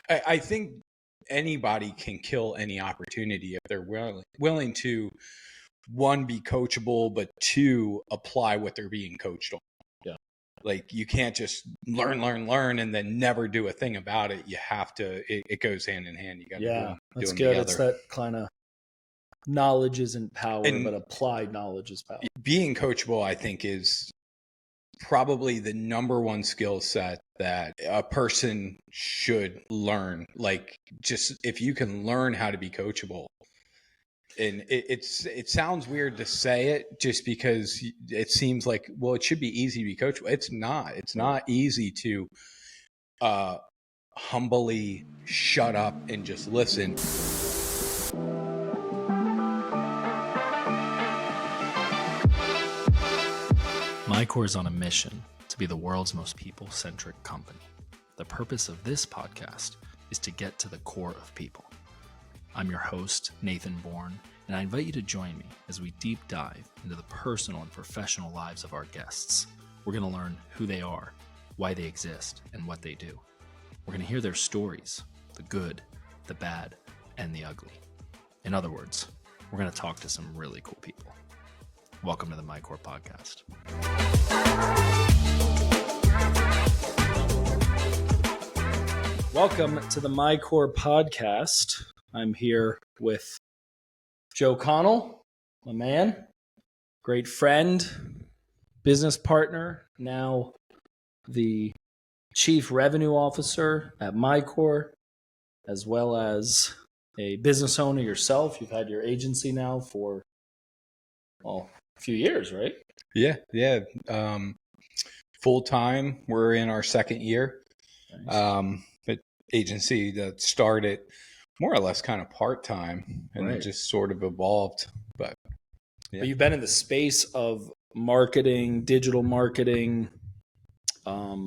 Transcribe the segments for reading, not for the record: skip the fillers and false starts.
I think anybody can kill any opportunity if they're willing to, one, be coachable, but two, apply what they're being coached on. Yeah. Like you can't just learn, and then never do a thing about it. You have to, it goes hand in hand. You got to do that's them good. together. It's that kind of knowledge isn't power, And but applied knowledge is power. Being coachable, I think, is probably the number one skill set that a person should learn. Like, just if you can learn how to be coachable, and it sounds weird to say it just because it seems like, well, it should be easy to be coachable. It's not easy to humbly shut up and just listen. MyCORE is on a mission to be the world's most people-centric company. The purpose of this podcast is to get to the core of people. I'm your host, Nathan Bourne, and I invite you to join me as we deep dive into the personal and professional lives of our guests. We're going to learn who they are, why they exist, and what they do. We're going to hear their stories, the good, the bad, and the ugly. In other words, we're going to talk to some really cool people. Welcome to the MyCORE podcast. Welcome to the MyCORE podcast. I'm here with Joe Connell, my man, great friend, business partner, now the Chief Revenue Officer at MyCORE, as well as a business owner yourself. You've had your agency now for, a few years, right? Yeah. Full time. We're in our second year. Nice. But agency that started more or less kind of part time, and It just sort of evolved. But you've been in the space of marketing, digital marketing, a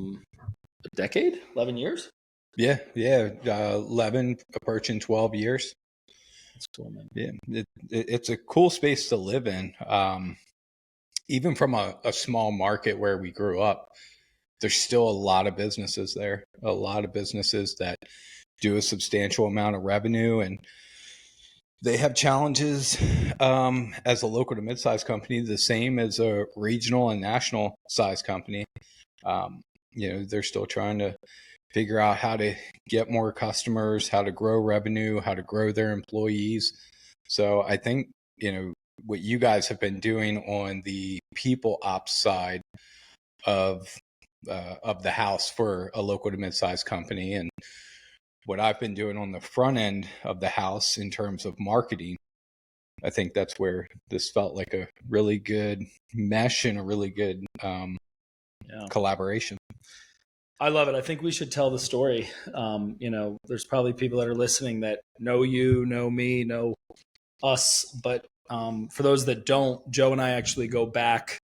decade, 11 years. Yeah. 11 approaching 12 years. That's cool, man. Yeah, it's a cool space to live in. Even from a small market where we grew up, there's still a lot of businesses there, a lot of businesses that do a substantial amount of revenue, and they have challenges as a local to mid-sized company, the same as a regional and national size company. They're still trying to figure out how to get more customers, how to grow revenue, how to grow their employees. So I think, what you guys have been doing on the people ops side of the house for a local to mid-sized company, and what I've been doing on the front end of the house in terms of marketing, I think that's where this felt like a really good mesh and a really good collaboration. I love it. I think we should tell the story. There's probably people that are listening that know you, know me, know us. But for those that don't, Joe and I actually go back,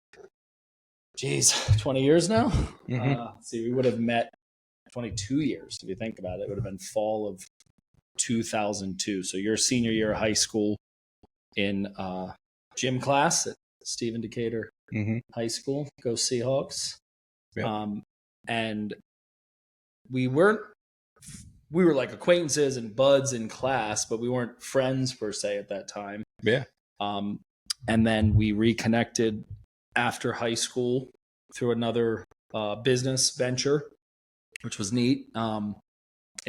20 years now. Mm-hmm. We would have met 22 years, if you think about it. It would have been fall of 2002. So your senior year of high school in gym class at Stephen Decatur High School. Go Seahawks. Yep. And we were like acquaintances and buds in class, but we weren't friends per se at that time. Yeah. And then we reconnected after high school through another business venture, which was neat. And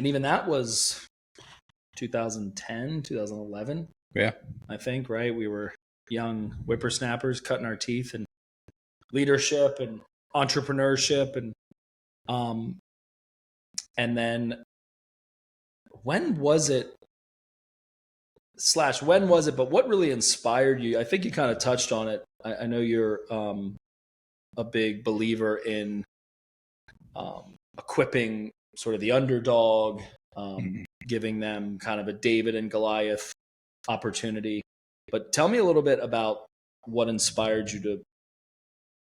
even that was 2010, 2011. Yeah. I think, right? We were young whippersnappers cutting our teeth in leadership and entrepreneurship, and then when was it, but what really inspired you? I think you kind of touched on it. I know you're a big believer in equipping sort of the underdog, giving them kind of a David and Goliath opportunity. But tell me a little bit about what inspired you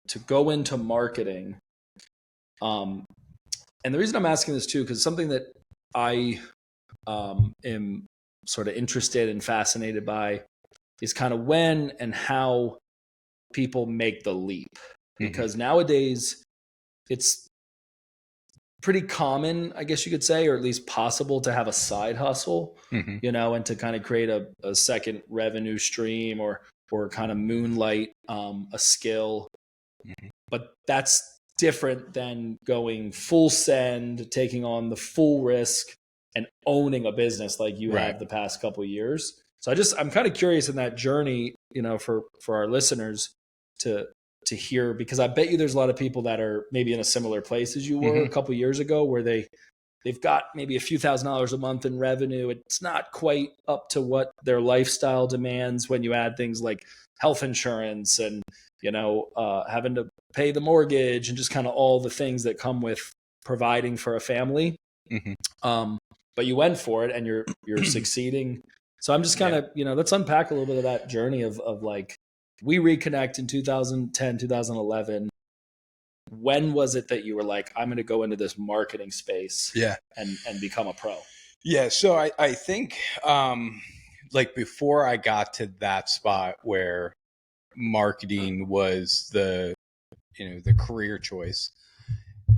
to go into marketing. And the reason I'm asking this too, because something that I am sort of interested and fascinated by is kind of when and how people make the leap. Because nowadays it's pretty common, I guess you could say, or at least possible to have a side hustle, and to kind of create a second revenue stream or kind of moonlight a skill. But that's different than going full send, taking on the full risk and owning a business like you have the past couple of years. So I'm kind of curious in that journey, for our listeners to hear, because I bet you there's a lot of people that are maybe in a similar place as you were a couple of years ago, where they've got maybe a few $1,000s a month in revenue. It's not quite up to what their lifestyle demands when you add things like health insurance and, having to pay the mortgage and just kind of all the things that come with providing for a family. But you went for it and you're succeeding. So I'm just kind of, let's unpack a little bit of that journey of like, we reconnect in 2010, 2011. When was it that you were like, I'm going to go into this marketing space and become a pro? Yeah. So I think like before I got to that spot where marketing was the career choice,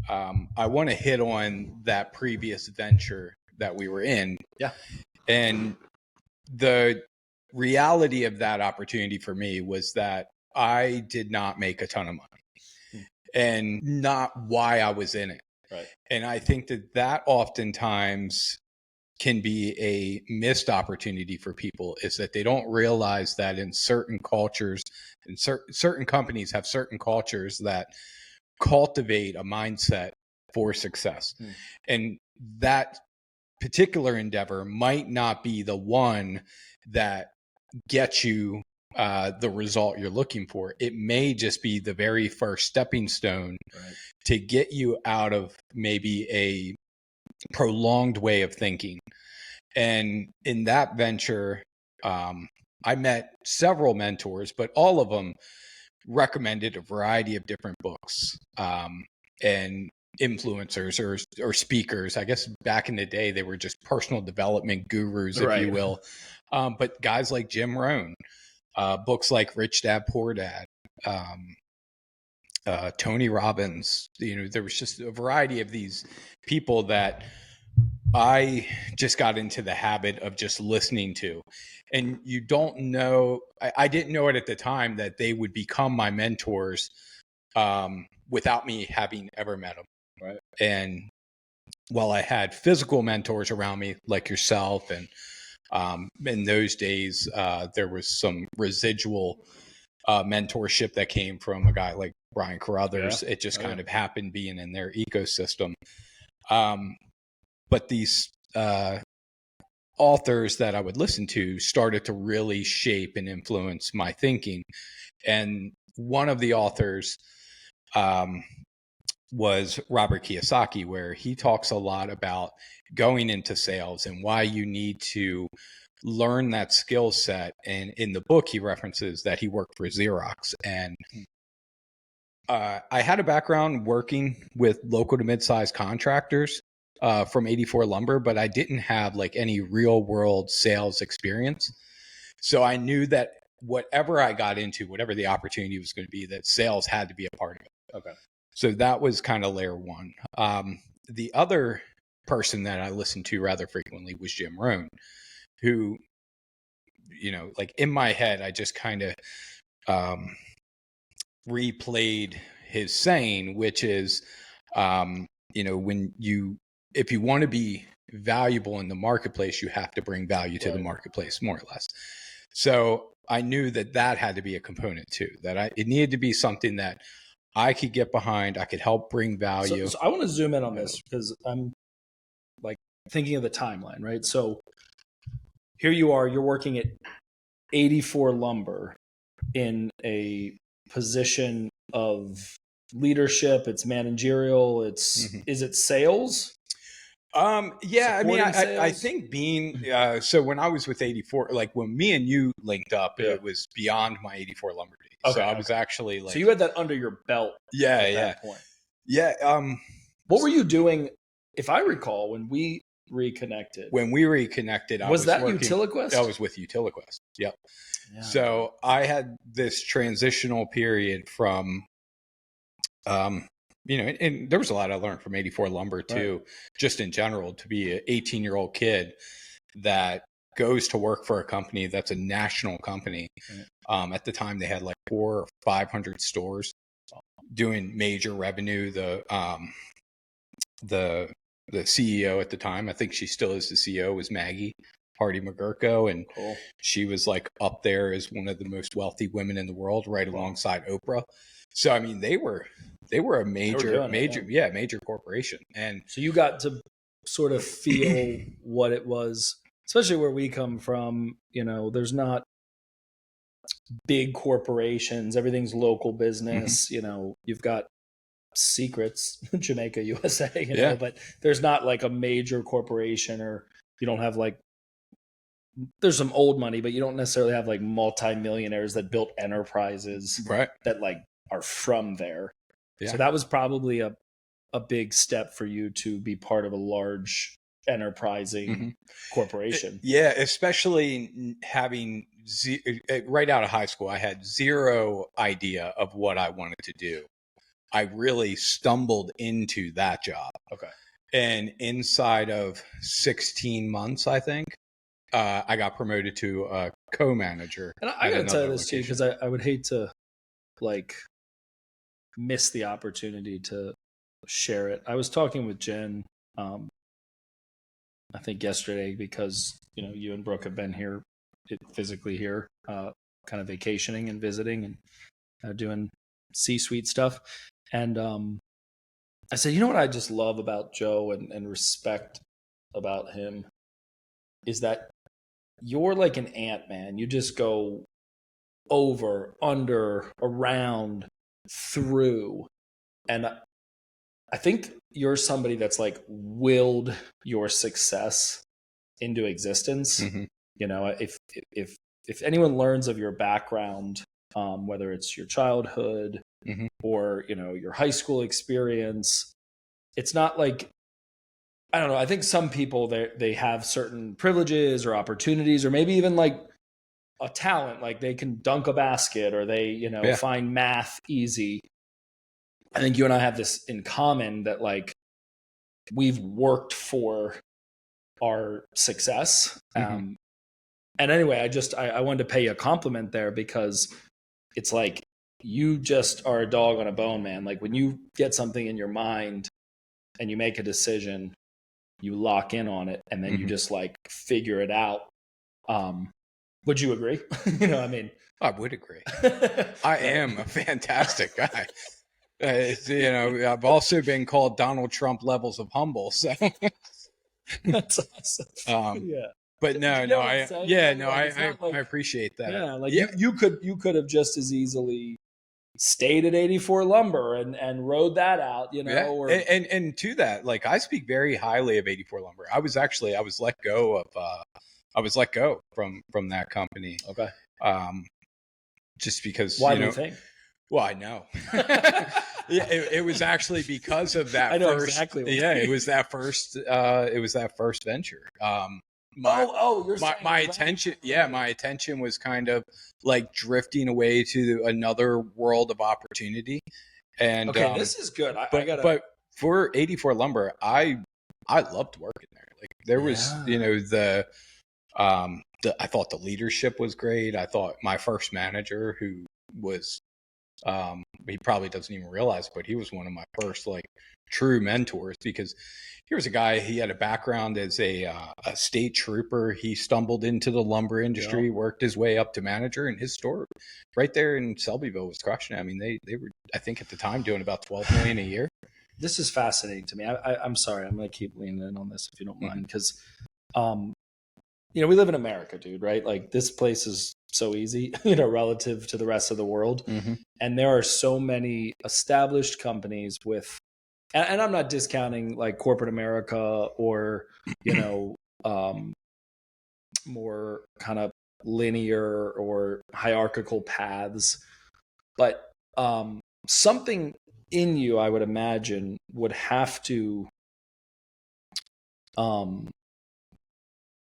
I want to hit on that previous venture that we were in. Yeah. And the reality of that opportunity for me was that I did not make a ton of money and not why I was in it. Right. And I think that oftentimes can be a missed opportunity for people, is that they don't realize that in certain cultures and certain companies have certain cultures that cultivate a mindset for success. And that particular endeavor might not be the one that gets you the result you're looking for. It may just be the very first stepping stone to get you out of maybe a prolonged way of thinking. And in that venture, I met several mentors, but all of them recommended a variety of different books and influencers or speakers. I guess back in the day, they were just personal development gurus, if you will. But guys like Jim Rohn, books like Rich Dad, Poor Dad, Tony Robbins, there was just a variety of these people that I just got into the habit of just listening to. And you don't know, I didn't know it at the time that they would become my mentors without me having ever met them. Right. And while I had physical mentors around me like yourself, and in those days, there was some residual mentorship that came from a guy like Brian Carruthers. It just kind of happened being in their ecosystem. But these authors that I would listen to started to really shape and influence my thinking. And one of the authors was Robert Kiyosaki, where he talks a lot about going into sales and why you need to learn that skill set. And in the book, he references that he worked for Xerox. And I had a background working with local to mid-sized contractors from 84 Lumber, but I didn't have like any real world sales experience. So I knew that whatever I got into, whatever the opportunity was going to be, that sales had to be a part of it. Okay. So that was kind of layer one. The other person that I listened to rather frequently was Jim Rohn, who, like in my head, I just kind of replayed his saying, which is, if you want to be valuable in the marketplace, you have to bring value to the marketplace, more or less. So I knew that had to be a component too, that it needed to be something that I could get behind. I could help bring value. So I want to zoom in on this because I'm like thinking of the timeline, right? So here you are, you're working at 84 Lumber in a position of leadership. It's managerial. Is it sales? Yeah, I mean, I think being, so when I was with 84, like when me and you linked up, it was beyond my 84 Lumber days. Okay, so I was actually like, so you had that under your belt. At that point. Yeah. What were you doing? If I recall, when we reconnected, I was that Utiliquest? I was with Utiliquest. Yep. Yeah. So I had this transitional period from, and there was a lot I learned from 84 Lumber too, just in general, to be an 18-year-old kid that goes to work for a company that's a national company. At the time, they had like 400 or 500 stores doing major revenue. The CEO at the time, I think she still is the CEO, was Maggie Hardy McGurko, and she was like up there as one of the most wealthy women in the world, right alongside Oprah. So I mean, they were a major corporation. And so you got to sort of feel what it was, especially where we come from. There's not big corporations, everything's local business. You've got secrets, Jamaica, USA, but there's not like a major corporation, or you don't have like, there's some old money, but you don't necessarily have like multimillionaires that built enterprises that like are from there. So that was probably a big step for you to be part of a large enterprising corporation. Yeah, especially having right out of high school, I had zero idea of what I wanted to do. I really stumbled into that job. Okay. And inside of 16 months, I think, I got promoted to a co-manager. And I got to tell you this too, because I would hate to like miss the opportunity to share it. I was talking with Jen, I think yesterday, because you and Brooke have been here, physically here, kind of vacationing and visiting and doing C-suite stuff. And I said, you know what I just love about Joe and respect about him is that you're like an ant, man. You just go over, under, around, through. And I think you're somebody that's like willed your success into existence. If anyone learns of your background, whether it's your childhood or your high school experience, it's not like, I don't know, I think some people they have certain privileges or opportunities, or maybe even like a talent, like they can dunk a basket, or they find math easy. I think you and I have this in common, that like we've worked for our success. And anyway, I wanted to pay you a compliment there, because it's like you just are a dog on a bone, man. Like when you get something in your mind and you make a decision, you lock in on it, and then you just like figure it out. Would you agree? I would agree. I am a fantastic guy. I've also been called Donald Trump levels of humble. So that's awesome. But I appreciate that. Yeah, like you could have just as easily stayed at 84 Lumber and rode that out, Or... And to that, like I speak very highly of 84 Lumber. I was let go from that company. Okay. Just because why do you think? Well, I know. It was actually because of that. I know first, exactly. It was that first. It was that first venture. My attention. Yeah, my attention was kind of like drifting away to another world of opportunity. And okay, this is good. But for 84 Lumber, I loved working there. Like there was, I thought the leadership was great. I thought my first manager, who was, he probably doesn't even realize, but he was one of my first like true mentors, because he was a guy, he had a background as a state trooper. He stumbled into the lumber industry, worked his way up to manager, and his store right there in Selbyville was crushing it. I mean, they were, I think at the time, doing about $12 million a year. This is fascinating to me. I'm sorry, I'm going to keep leaning in on this if you don't mind, because we live in America, dude, right? Like this place is so easy, relative to the rest of the world. And there are so many established companies with, and I'm not discounting like corporate America or, more kind of linear or hierarchical paths, but something in you, I would imagine, would have to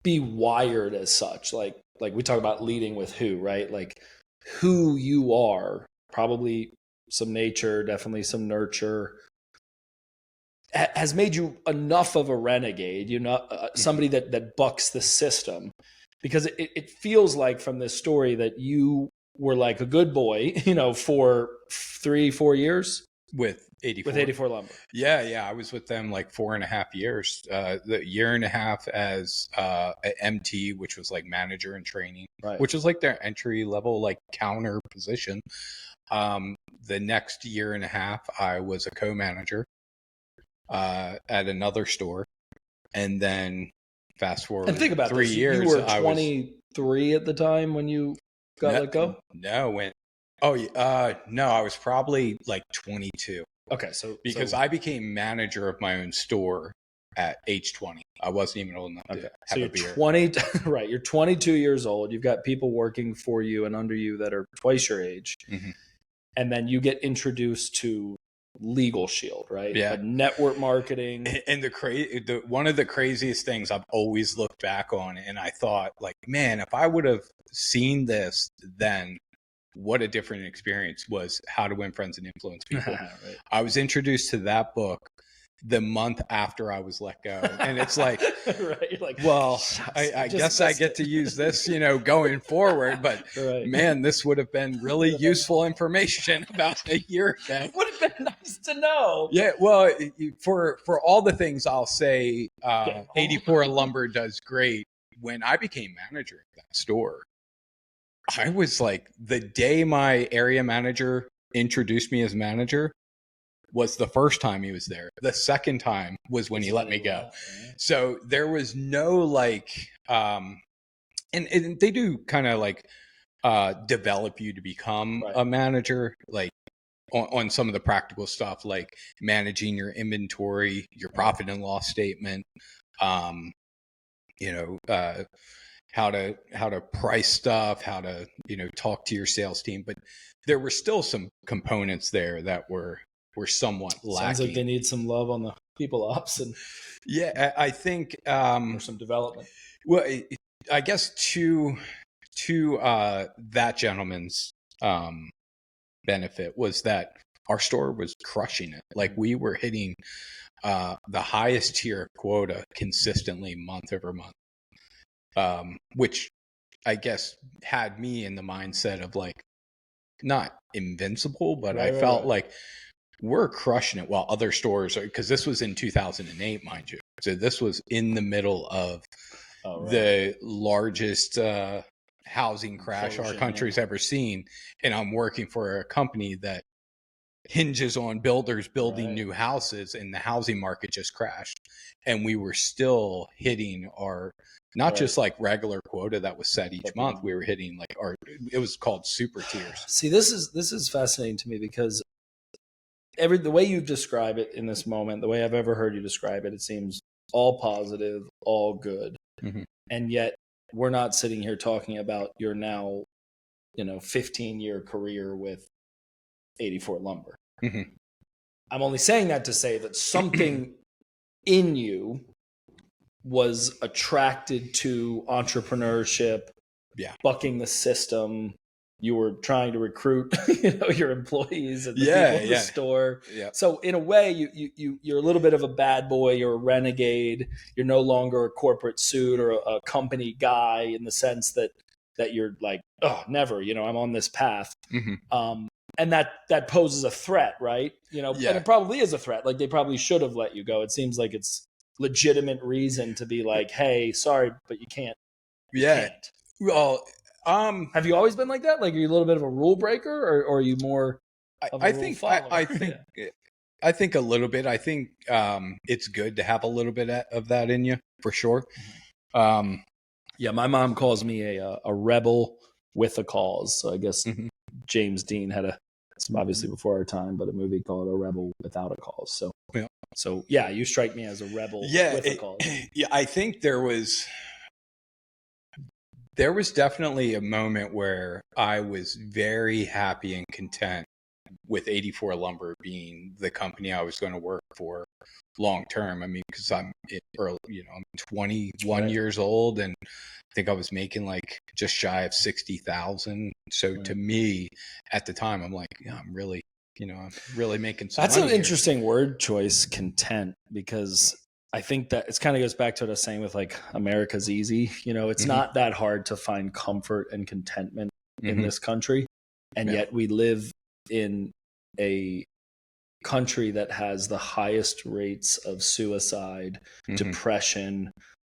be wired as such. Like we talk about leading with who, right? Like who you are, probably some nature, definitely some nurture, has made you enough of a renegade, somebody that bucks the system, because it feels like from this story that you were like a good boy, for 3-4 years with 84. With 84 Lumber. Yeah. I was with them like 4.5 years. The year and a half as a MT, which was like manager in training, right, which was like their entry level, like counter position. The next year and a half, I was a co-manager at another store. And then fast forward and think about 3 this. years. You were 23 at the time when you got let go? No, I was probably like 22. Okay, because I became manager of my own store at age 20. I wasn't even old enough to have a beer. 20, right? You're 22 years old. You've got people working for you and under you that are twice your age, and then you get introduced to Legal Shield, right? Yeah, network marketing. And one of the craziest things I've always looked back on, and I thought, like, man, if I would have seen this then, what a different experience was How to Win Friends and Influence People. Right. I was introduced to that book the month after I was let go. And it's like, right. You're like, well, I guess I get to use this, going forward. But right. Man, this would have been really useful information about a year ago. Would have been nice to know. Yeah. Well, for all the things I'll say, 84 Lumber does great. When I became manager of that store, I was like, the day my area manager introduced me as manager was the first time he was there. The second time was when he let me go. So there was no like, and they do kind of like develop you to become a manager, like on some of the practical stuff, like managing your inventory, your profit and loss statement, how to price stuff, how to, talk to your sales team. But there were still some components there that were somewhat lacking. Sounds like they need some love on the people ops and I think or some development. Well, I guess to that gentleman's benefit was that our store was crushing it. Like, we were hitting the highest tier quota consistently month over month. Which I guess had me in the mindset of like, not invincible, but I felt like we're crushing it while other stores are, because this was in 2008, mind you. So this was in the middle of the largest housing crash our country's ever seen. And I'm working for a company that hinges on builders building new houses, and the housing market just crashed. And we were still hitting our, not just like regular quota that was set each month. We were hitting like it was called super tiers. See, this is fascinating to me, because the way you describe it in this moment, the way I've ever heard you describe it, it seems all positive, all good. And yet we're not sitting here talking about your now, 15-year career with 84 Lumber. I'm only saying that to say that something in you was attracted to entrepreneurship, bucking the system. You were trying to recruit, your employees and the people in the store. So in a way, you're a little bit of a bad boy. You're a renegade. You're no longer a corporate suit or a company guy, in the sense that you're like, oh, never. I'm on this path. And that poses a threat, right? And it probably is a threat. Like, they probably should have let you go. It seems like it's legitimate reason to be like, hey, sorry, but you can't. You can't. Well, have you always been like that? Like, are you a little bit of a rule breaker, or are you more of a rule follower? I think a little bit. I think it's good to have a little bit of that in you, for sure. My mom calls me a rebel with a cause. So I guess James Dean had it's obviously before our time, but a movie called A Rebel Without a Cause. So you strike me as a rebel with a cause. I think there was definitely a moment where I was very happy and content with 84 Lumber being the company I was going to work for long term. I mean, because I'm 21 years old, and I think I was making like just shy of 60,000. So to me at the time, I'm like, I'm really I'm really making some That's money an here. interesting word choice, content, because I think that it kind of goes back to what I was saying with like America's easy. It's not that hard to find comfort and contentment in this country. And yet we live in a country that has the highest rates of suicide, depression,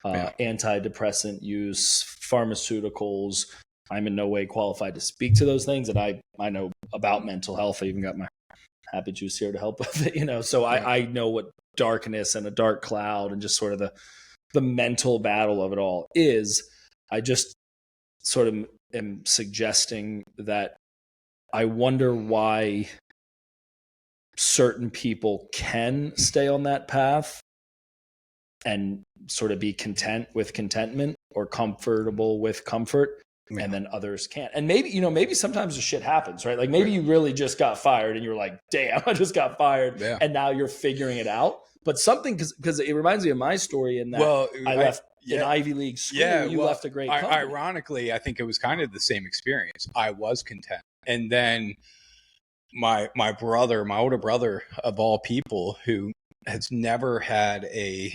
antidepressant use, pharmaceuticals. I'm in no way qualified to speak to those things. And I know about mental health. I even got my happy juice here to help with it, so I know what darkness and a dark cloud and just sort of the mental battle of it all is. I just sort of am suggesting that I wonder why certain people can stay on that path and sort of be content with contentment or comfortable with comfort. Yeah. And then others can't. And maybe sometimes the shit happens, right? Like maybe you really just got fired and you're like, damn, I just got fired. Yeah. And now you're figuring it out. But something, because it reminds me of my story in that I left an Ivy League school. Yeah, you left a great company. Ironically, I think it was kind of the same experience. I was content. And then my older brother of all people, who has never had a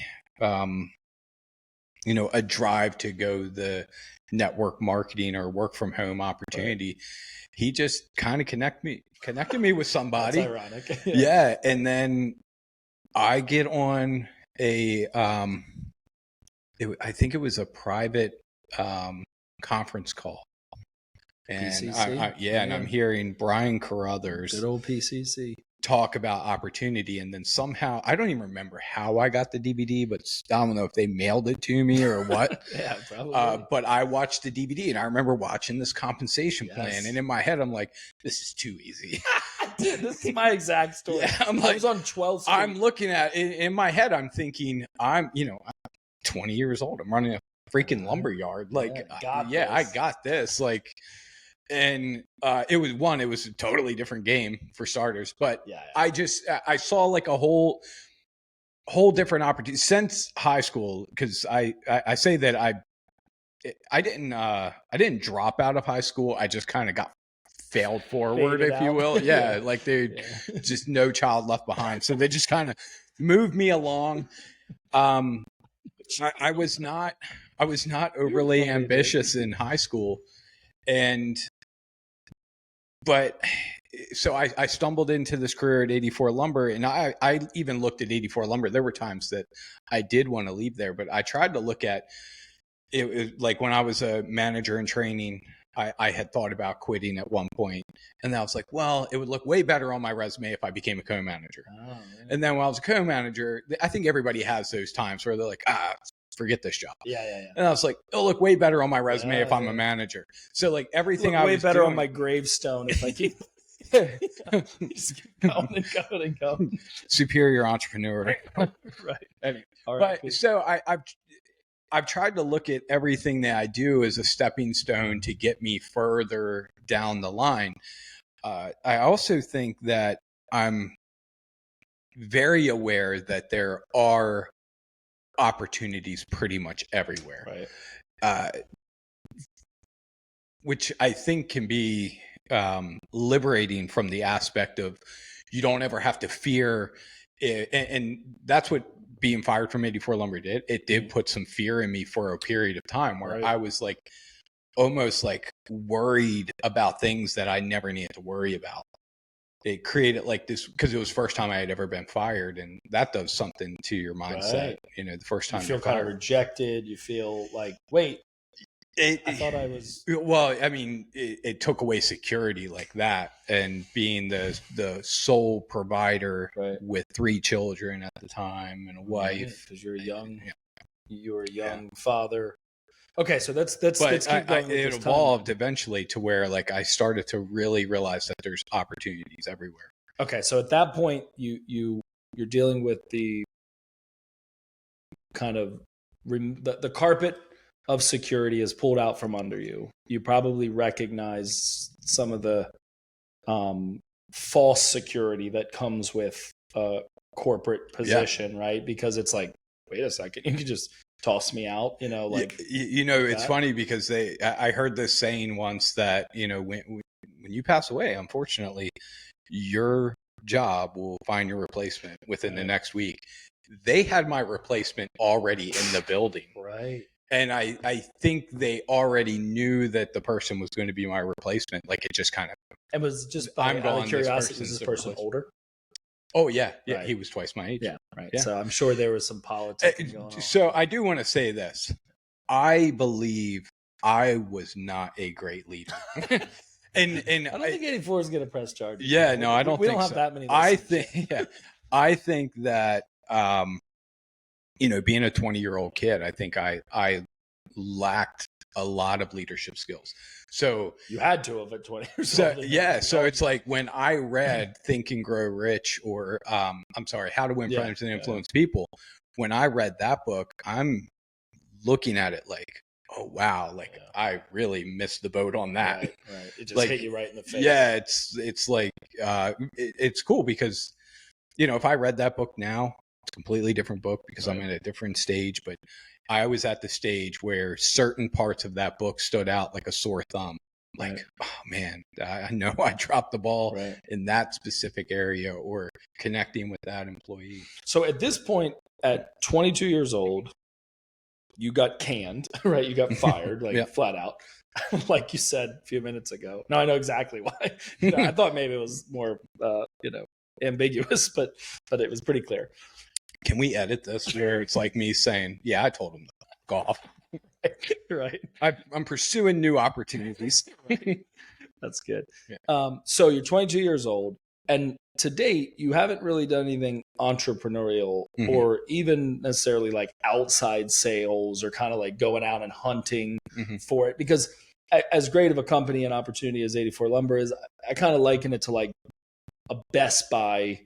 drive to go the network marketing or work from home opportunity. Right. He just kind of connected me with somebody. That's ironic. Yeah. And then I get on I think it was a private conference call. And PCC? And I'm hearing Brian Carruthers, good old PCC, talk about opportunity. And then somehow, I don't even remember how I got the DVD, but I don't know if they mailed it to me or what. Yeah, probably. But I watched the DVD and I remember watching this compensation plan. And in my head, I'm like, this is too easy. Dude, this is my exact story. Yeah, I was on 12th Street. I'm looking at it in my head. I'm thinking, I'm 20 years old. I'm running a freaking lumber yard. Like, I got this. Like, and it was a totally different game for starters. But I saw like a whole different opportunity since high school. Because I say that I didn't drop out of high school. I just kind of got failed forward, if you will. Yeah, like just no child left behind. So they just kind of moved me along. I was not overly ambitious in high school, but so I stumbled into this career at 84 Lumber, and I even looked at 84 Lumber. There were times that I did want to leave there, but I tried to look at it like when I was a manager in training. I had thought about quitting at one point, and then I was like, well, it would look way better on my resume if I became a co-manager. Oh, and then when I was a co-manager, I think everybody has those times where they're like, forget this job. Yeah. And I was like, it'll look way better on my resume if I'm a manager. So like everything I was way better doing, on my gravestone if I keep just keep going and going. Superior entrepreneur. Right. Anyway, but so I've tried to look at everything that I do as a stepping stone to get me further down the line. I also think that I'm very aware that there are opportunities pretty much everywhere, right? Which I think can be liberating from the aspect of you don't ever have to fear it, and that's what being fired from 84 Lumber did. It did put some fear in me for a period of time where I was like almost like worried about things that I never needed to worry about. It created like this because it was the first time I had ever been fired, and that does something to your mindset. Right. The first time you feel kind of rejected. You feel like, wait, I thought I was. Well, I mean, it took away security like that, and being the sole provider with 3 children at the time and a wife. Because you're you're a young father. Okay, so let's keep going. It evolved eventually to where like I started to really realize that there's opportunities everywhere. Okay, so at that point, you're dealing with the kind of the carpet of security is pulled out from under you. You probably recognize some of the false security that comes with a corporate position, right? Because it's like, wait a second, you can just toss me out, it's funny because I heard this saying once that, when you pass away, unfortunately, your job will find your replacement within the next week. They had my replacement already in the building. Right. And I think they already knew that the person was going to be my replacement. Like, it just kind of, And was just I'm out gone, of this curiosity, was person's this the person replacement. older? Oh yeah. Yeah. Right. He was twice my age. Yeah. Right. Yeah. So I'm sure there was some politics going on. So I do want to say this. I believe I was not a great leader. and I don't think 84 is going to press charges. yeah, no, I don't we think don't have so. that many listeners. I think that, being a 20-year-old kid, I think I lacked a lot of leadership skills. So you had to have at 20 years old. So it's like when I read Think and Grow Rich, or How to Win Friends and Influence People, when I read that book, I'm looking at it like, oh wow, like I really missed the boat on that. Right. It just hit you right in the face. Yeah, it's like it's cool because if I read that book now, it's a completely different book because I'm in a different stage, but I was at the stage where certain parts of that book stood out like a sore thumb. Like, oh man, I know I dropped the ball in that specific area, or connecting with that employee. So at this point, at 22 years old, you got canned, right? You got fired, like flat out, like you said a few minutes ago. Now I know exactly why. I thought maybe it was more, ambiguous, but it was pretty clear. Can we edit this where it's like me saying, yeah, I told him to go off. Right. I'm pursuing new opportunities. Right. That's good. Yeah. So you're 22 years old, and to date, you haven't really done anything entrepreneurial or even necessarily like outside sales or kind of like going out and hunting for it. Because as great of a company and opportunity as 84 Lumber is, I kind of liken it to like a Best Buy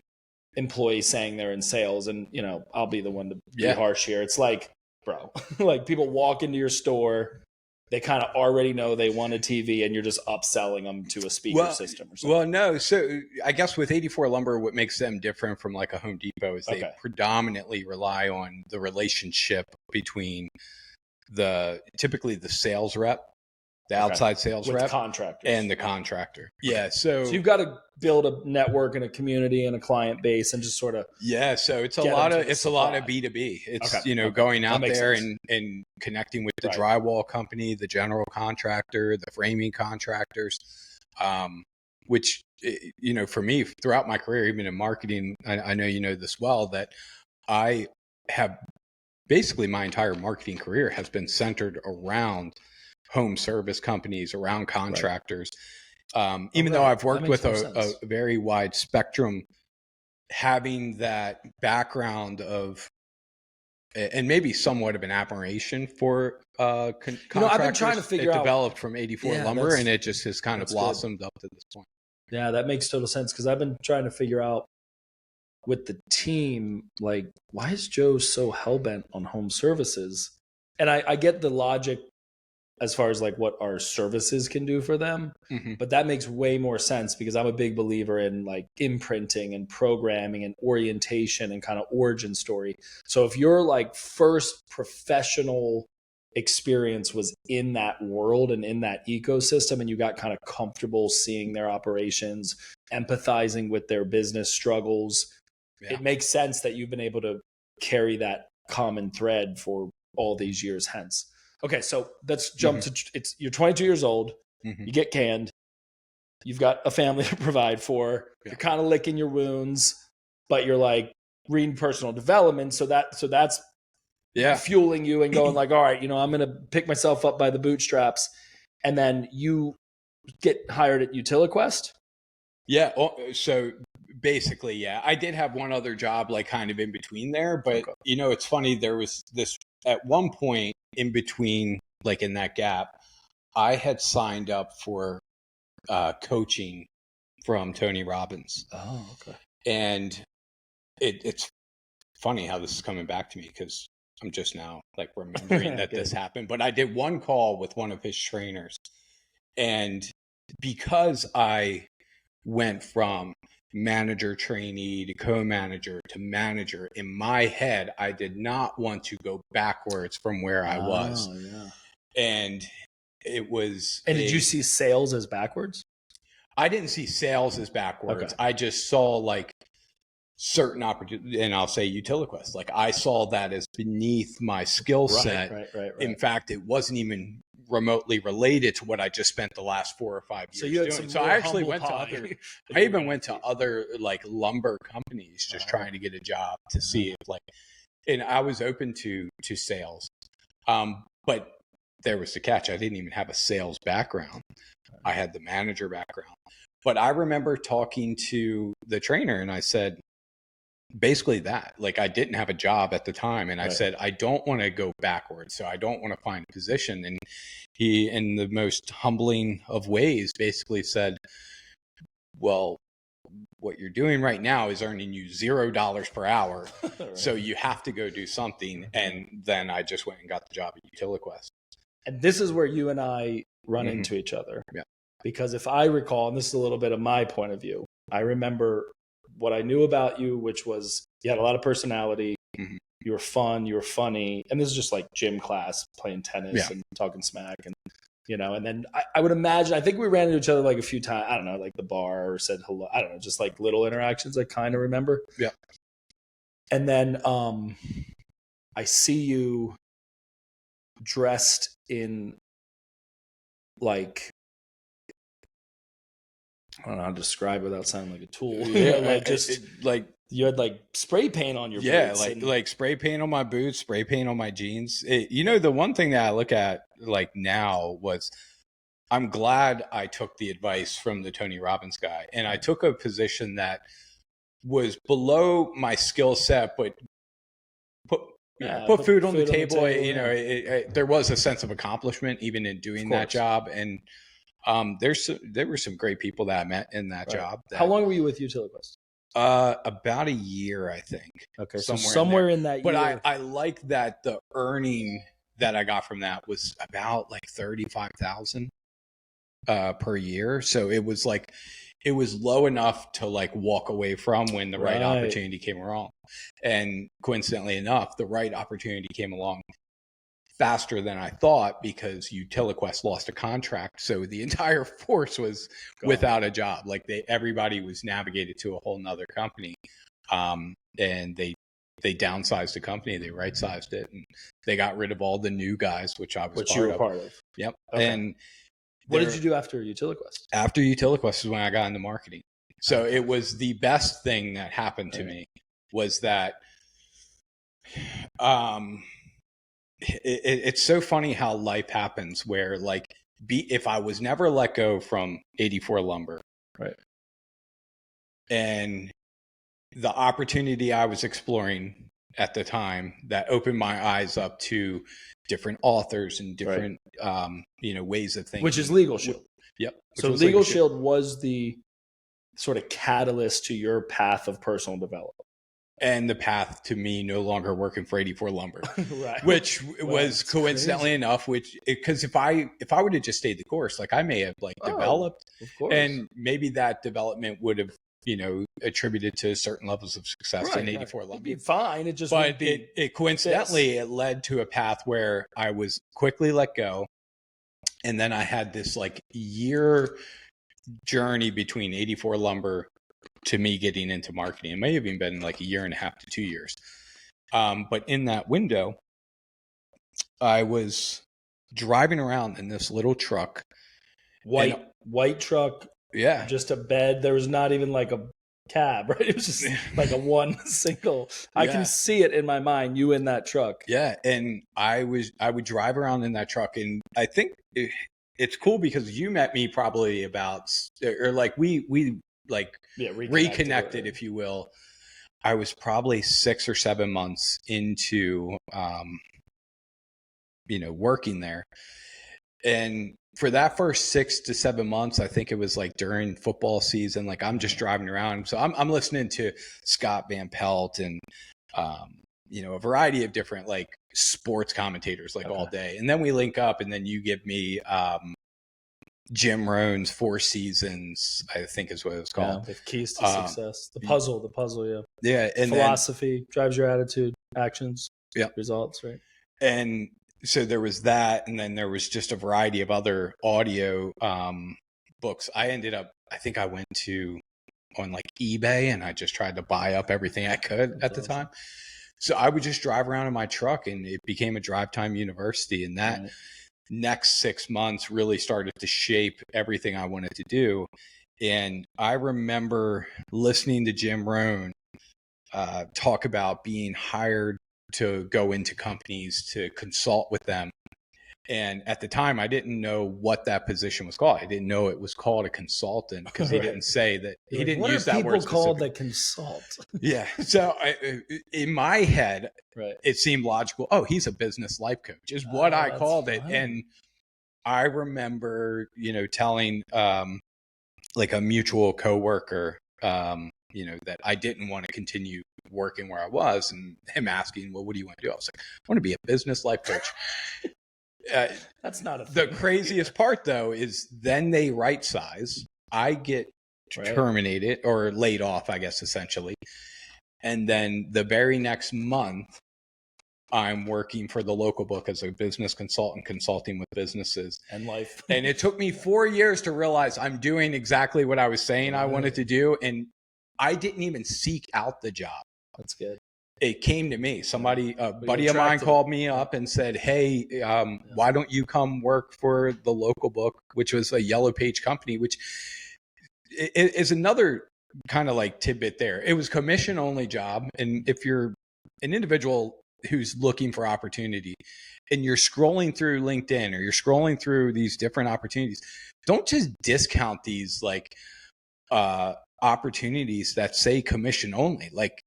employee saying they're in sales, and I'll be the one to be harsh here. It's like, bro, like people walk into your store, they kind of already know they want a TV, and you're just upselling them to a speaker system or something. Well, no. So I guess with 84 Lumber, what makes them different from like a Home Depot is they predominantly rely on the relationship between typically the sales rep, the outside sales with rep, contractors, and the contractor. Yeah. So you've got to build a network and a community and a client base, and just sort of So it's a lot of B2B. It's going out there and connecting with the drywall company, the general contractor, the framing contractors, which for me throughout my career, even in marketing, I know you know this well, that I have basically my entire marketing career has been centered around home service companies, around contractors. Even though I've worked with a very wide spectrum, having that background of, and maybe somewhat of an admiration for contractors, I've been trying to figure out. It developed from 84 Lumber, and it just has kind of blossomed up to this point. Yeah, that makes total sense, because I've been trying to figure out with the team, like, why is Joe so hell-bent on home services? And I get the logic as far as like what our services can do for them. But that makes way more sense, because I'm a big believer in like imprinting and programming and orientation and kind of origin story. So if your like first professional experience was in that world and in that ecosystem, and you got kind of comfortable seeing their operations, empathizing with their business struggles, it makes sense that you've been able to carry that common thread for all these years hence. Okay, so let's jump to you're 22 years old, you get canned, you've got a family to provide for, you're kind of licking your wounds, but you're like reading personal development, so that's fueling you and going like, all right, I'm going to pick myself up by the bootstraps. And then you get hired at UtiliQuest? Yeah, so basically, I did have one other job like kind of in between there, but it's funny, there was this at one point in between, like in that gap, I had signed up for coaching from Tony Robbins. Oh, okay. And it's funny how this is coming back to me, because I'm just now like remembering that this happened. But I did one call with one of his trainers, and because I went from manager trainee to co-manager to manager, in my head I did not want to go backwards from where I was. And it was did you see sales as backwards? I didn't see sales as backwards. Okay. I just saw like certain opportunities, and I'll say Utiliquest. Like I saw that as beneath my skill set. Right. In fact, it wasn't even remotely related to what I just spent the last 4 or 5 years doing. So I actually went to other, I even went to other like lumber companies just trying to get a job to see if like, and I was open to sales. But there was the catch. I didn't even have a sales background. I had the manager background. But I remember talking to the trainer and I said, basically that, like I didn't have a job at the time. And I said, I don't want to go backwards. So I don't want to find a position. And he, in the most humbling of ways, basically said, well, what you're doing right now is earning you $0 per hour. Right. So you have to go do something. And then I just went and got the job at Utiliquest. And this is where you and I run into each other. Yeah. Because if I recall, and this is a little bit of my point of view, I remember what I knew about you, which was you had a lot of personality. You were fun, you were funny. And this is just like gym class, playing tennis and talking smack. And, you know, and then I would imagine, I think we ran into each other like a few times, I don't know, like the bar or said hello. I don't know, just like little interactions I kind of remember. Yeah. And then I see you dressed in like, I don't know how to describe it without sounding like a tool. Yeah, like just like you had like spray paint on your boots. Yeah, like spray paint on my boots, spray paint on my jeans. You know, the one thing that I look at like now was I'm glad I took the advice from the Tony Robbins guy, and I took a position that was below my skill set, but put food on the table. You know, there was a sense of accomplishment even in doing that job. And there were some great people that I met in that job. How long were you with Utiliquest? About a year, I think. Okay, somewhere in that year. But I like that the earning that I got from that was about like $35,000 per year. So it was like it was low enough to like walk away from when the right opportunity came along. And coincidentally enough, the right opportunity came along faster than I thought because Utiliquest lost a contract. So the entire force was without a job. Like everybody was navigated to a whole nother company. And they downsized the company, they right-sized it, and they got rid of all the new guys, which I was part of. Yep. Okay. And what did you do after Utiliquest? After Utiliquest is when I got into marketing. So it was the best thing that happened to me was that it's so funny how life happens where like if I was never let go from 84 Lumber, right, and the opportunity I was exploring at the time that opened my eyes up to different authors and different you know, ways of thinking, which is Legal Shield. Yep. So Legal Shield was the sort of catalyst to your path of personal development. And the path to me no longer working for 84 Lumber, right? Which was coincidentally enough, because if I would have just stayed the course, like I may have like developed, and maybe that development would have, you know, attributed to certain levels of success in 84 Lumber. It'd be fine. It just but it coincidentally it led to a path where I was quickly let go, and then I had this like year journey between 84 Lumber to me getting into marketing. It may have even been like a year and a half to 2 years. But in that window, I was driving around in this little truck. White truck. Yeah. Just a bed. There was not even like a cab, right? It was just like a one single. I can see it in my mind, you in that truck. Yeah. And I would drive around in that truck. And I think it's cool because you met me probably about, or like we like reconnected, if you will. I was probably 6 or 7 months into, you know, working there. And for that first 6 to 7 months, I think it was like during football season, like I'm just driving around. So I'm listening to Scott Van Pelt and, you know, a variety of different like sports commentators like all day. And then we link up and then you give me, Jim Rohn's 4 Seasons, I think is what it was called. The keys to success. The puzzle, yeah. Yeah. And philosophy drives your attitude, actions, results, right? And so there was that, and then there was just a variety of other audio books. I think I went on like eBay and I just tried to buy up everything I could at the time. So I would just drive around in my truck, and it became a drive time university. And that next 6 months really started to shape everything I wanted to do. And I remember listening to Jim Rohn talk about being hired to go into companies to consult with them. And at the time, I didn't know what that position was called. I didn't know it was called a consultant, because he didn't say that. He didn't use that word. What are people called that consult? Yeah. So in my head, right, it seemed logical. Oh, he's a business life coach is what I called it. And I remember, telling like a mutual coworker, that I didn't want to continue working where I was, and him asking, well, what do you want to do? I was like, I want to be a business life coach. That's not the craziest part, though, is then they right size. I get terminated or laid off, I guess, essentially. And then the very next month, I'm working for the local book as a business consultant, consulting with businesses and life. And it took me 4 years to realize I'm doing exactly what I was saying I wanted to do. And I didn't even seek out the job. That's good. It came to me. Somebody, a buddy of mine called me up and said, hey, why don't you come work for the local book, which was a yellow page company, which is another kind of like tidbit there. It was commission only job. And if you're an individual who's looking for opportunity and you're scrolling through LinkedIn or you're scrolling through these different opportunities, don't just discount these like opportunities that say commission only. Like,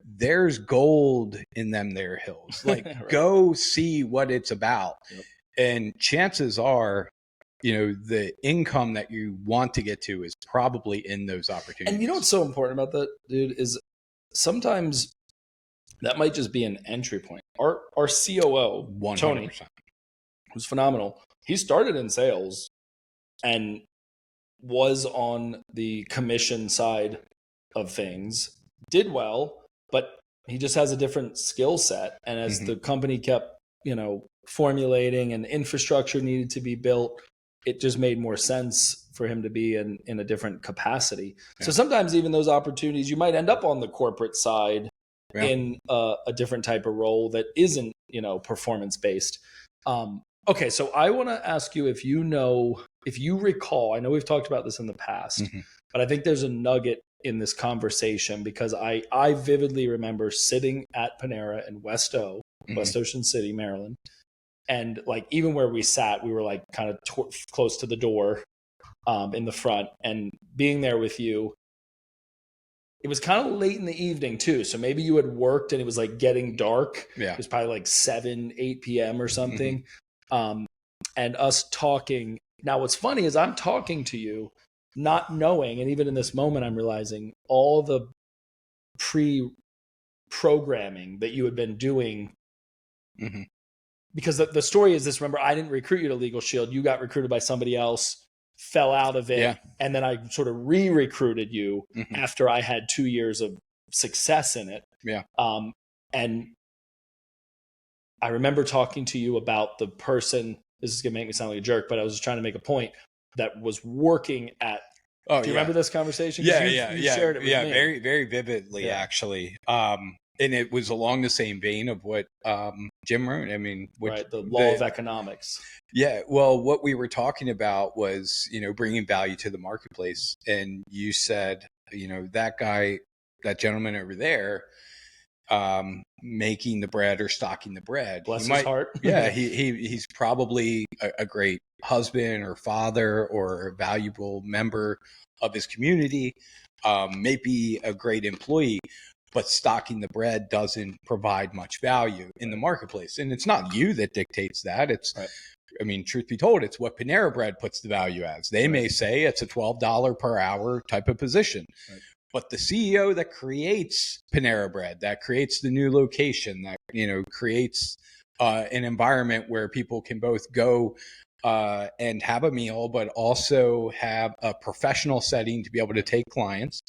there's gold in them there hills. Like, go see what it's about. Yep. And chances are, the income that you want to get to is probably in those opportunities. And you know what's so important about that, dude, is sometimes that might just be an entry point. Our COO, 100%. Tony, who's phenomenal. He started in sales and was on the commission side of things, did well, but he just has a different skill set. And as the company kept, formulating and infrastructure needed to be built, it just made more sense for him to be in a different capacity. Yeah. So sometimes even those opportunities, you might end up on the corporate side in a different type of role that isn't, performance based. Okay. So I want to ask you if you recall, I know we've talked about this in the past, but I think there's a nugget in this conversation, because I vividly remember sitting at Panera in West Ocean City, Maryland. And like, even where we sat, we were like kind of close to the door in the front, and being there with you. It was kind of late in the evening too. So maybe you had worked and it was like getting dark. Yeah. It was probably like 8 p.m. or something. And us talking. Now, what's funny is I'm talking to you, not knowing, and even in this moment, I'm realizing all the pre-programming that you had been doing. Because the story is this, remember, I didn't recruit you to Legal Shield. You got recruited by somebody else, fell out of it. Yeah. And then I sort of re-recruited you after I had 2 years of success in it. Yeah. And I remember talking to you about the person, this is going to make me sound like a jerk, but I was just trying to make a point, that was working at, do you remember this conversation? You shared it with me. Very, very vividly, actually. And it was along the same vein of what Jim Rohn, the law of economics. Yeah. Well, what we were talking about was, bringing value to the marketplace. And you said, that gentleman over there, making the bread or stocking the bread. Bless his heart. Yeah. He's probably a great husband or father or a valuable member of his community, maybe a great employee. But stocking the bread doesn't provide much value in the marketplace. And it's not you that dictates that. It's, truth be told, it's what Panera Bread puts the value as. They may say it's a $12 per hour type of position. But the CEO that creates Panera Bread, that creates the new location, that, creates an environment where people can both go and have a meal, but also have a professional setting to be able to take clients,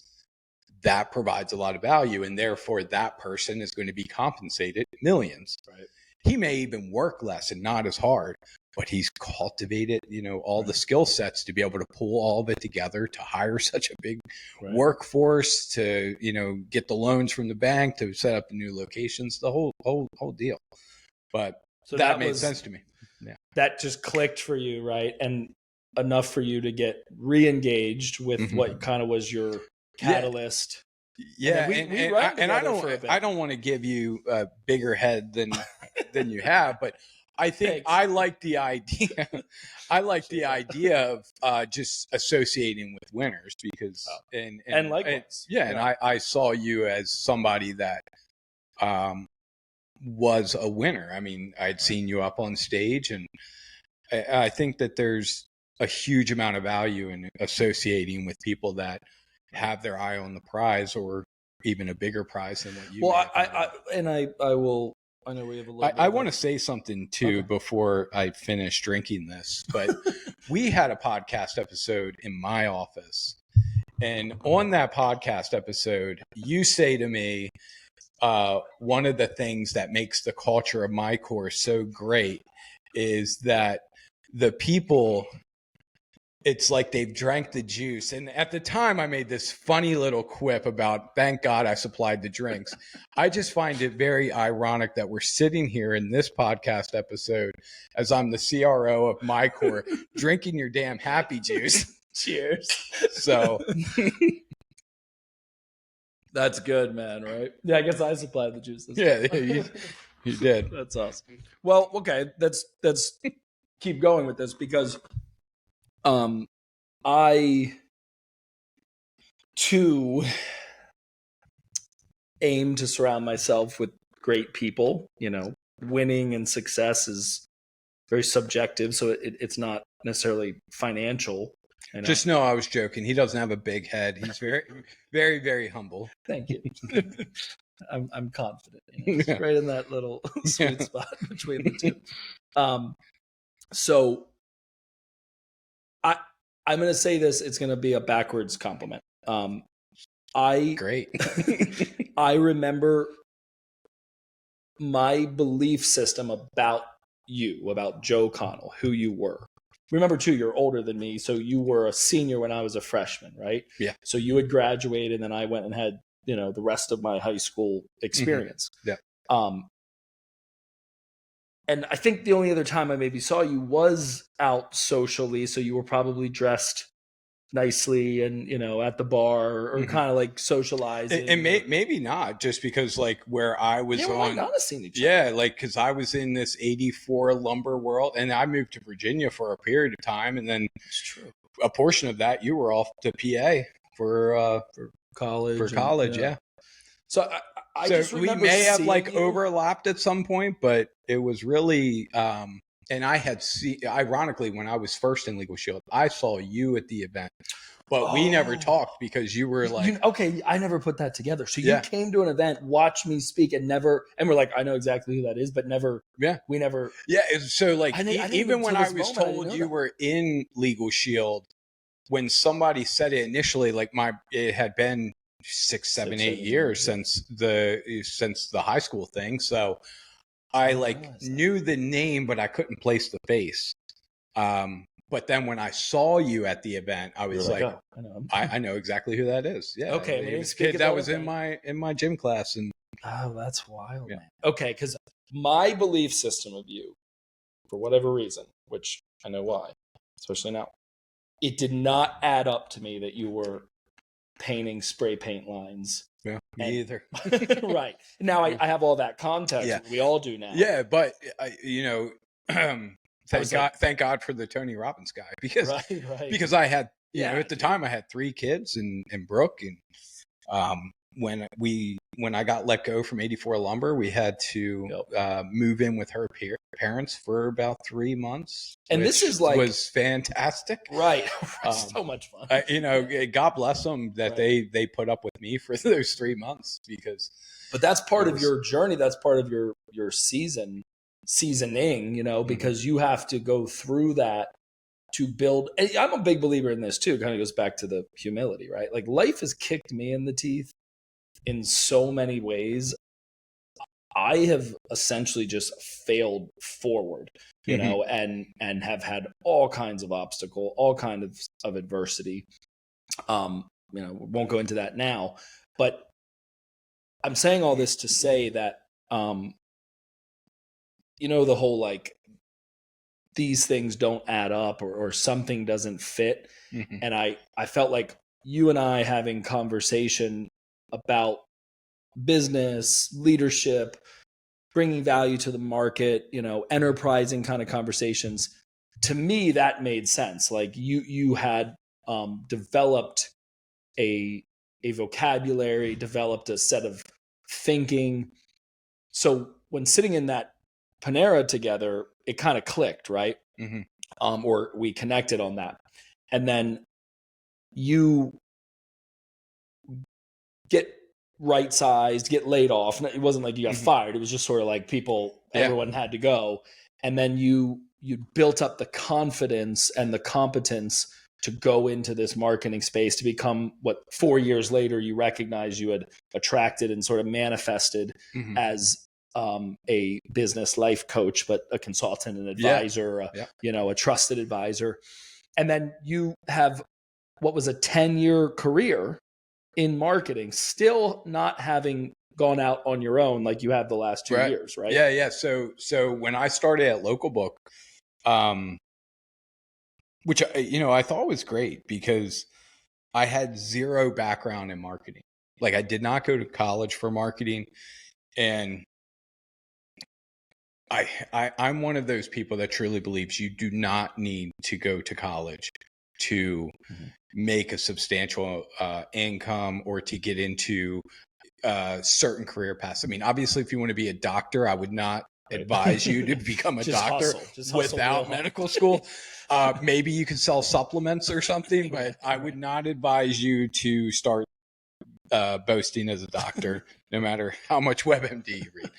that provides a lot of value, and therefore that person is going to be compensated millions. Right. He may even work less and not as hard, but he's cultivated, all the skill sets to be able to pull all of it together, to hire such a big workforce, to, get the loans from the bank, to set up the new locations, the whole deal. But so that made sense to me. Yeah. That just clicked for you, right? And enough for you to get re-engaged with what kind of was your catalyst. Yeah, and I don't want to give you a bigger head than you have, but I think I like the idea. I like the idea of just associating with winners because and likewise, and I saw you as somebody that was a winner. I mean, I'd seen you up on stage, and I think that there's a huge amount of value in associating with people that have their eye on the prize, or even a bigger prize than what you. Well, I know we have a little. I want to say something too before I finish drinking this, but we had a podcast episode in my office, and on that podcast episode, you say to me, one of the things that makes the culture of MyCORE so great is that the people, it's like they've drank the juice. And at the time I made this funny little quip about, thank God I supplied the drinks. I just find it very ironic that we're sitting here in this podcast episode as I'm the CRO of MyCORE drinking your damn happy juice. Cheers. So that's good, man, right? Yeah, I guess I supplied the juice. Yeah, you did. That's awesome. Well, okay, let's keep going with this because I too aim to surround myself with great people. Winning and success is very subjective, so it's not necessarily financial. Just know I was joking. He doesn't have a big head. He's very, very, very humble. Thank you. I'm confident. It's right in that little sweet spot between the two. So I'm going to say this. It's going to be a backwards compliment. Great. I remember my belief system about you, about Joe Connell, who you were. Remember, too, you're older than me, so you were a senior when I was a freshman, right? Yeah. So you had graduated, and then I went and had, the rest of my high school experience. Yeah. And I think the only other time I maybe saw you was out socially, so you were probably dressed nicely and, at the bar or kind of like socializing. And maybe not, just because like where I was might not have seen each other. Yeah, like because I was in this 84 lumber world, and I moved to Virginia for a period of time, and then a portion of that you were off to PA for college. For college, yeah. So I just we may have like overlapped at some point, but it was really and I had ironically, when I was first in Legal Shield, I saw you at the event, but we never talked because you were like, okay, I never put that together. So you came to an event, watched me speak, and we're like, I know exactly who that is, but never. Yeah, we never. Yeah, so like even when I was told you were in Legal Shield, when somebody said it initially, like it had been 6, 7, 8 years since the high school thing, so I knew the name, but I couldn't place the face. But then when I saw you at the event, I was like, oh, I know exactly who that is. Yeah. Okay. It was a kid that was in my gym class. And oh, that's wild, man. Okay. Because my belief system of you, for whatever reason, which I know why, especially now, it did not add up to me that you were painting spray paint lines. Yeah, me either. Right. Now I have all that context. Yeah. We all do now. Yeah, but thank God for the Tony Robbins guy, because because I had at the time I had 3 kids and Brooke, and when I got let go from 84 Lumber, we had to move in with her parents for about 3 months. And this is was fantastic. Right. So much fun. God bless them that they put up with me for those 3 months, but that's part of your journey. That's part of your seasoning, because you have to go through that to build. And I'm a big believer in this too. It kind of goes back to the humility, right? Like life has kicked me in the teeth in so many ways. I have essentially just failed forward, you know, and have had all kinds of obstacle, all kinds of adversity. You know, won't go into that now, but I'm saying all this to say that, you know, the whole like these things don't add up, or something doesn't fit. And I felt like you and I having conversation about business, leadership, bringing value to the market, you know, enterprising kind of conversations. To me, that made sense. Like you had developed a vocabulary, developed a set of thinking. So when sitting in that Panera together, it kind of clicked, right? Or we connected on that. And then you get right sized, get laid off. It wasn't like you got fired. It was just sort of like everyone had to go. And then you built up the confidence and the competence to go into this marketing space, to become what 4 years later you recognize you had attracted and sort of manifested as a business life coach, but a consultant, an advisor, you know, a trusted advisor. And then you have what was a 10-year career in marketing, still not having gone out on your own like you have the last 2 years, right? Yeah. So when I started at Local Book, which, you know, I thought was great because I had zero background in marketing. Like I did not go to college for marketing. And I'm one of those people that truly believes you do not need to go to college to make a substantial income or to get into certain career paths. I mean, obviously, if you want to be a doctor, I would not advise you to become a doctor without medical school. Maybe you can sell supplements or something, but I would not advise you to start boasting as a doctor, no matter how much WebMD you read.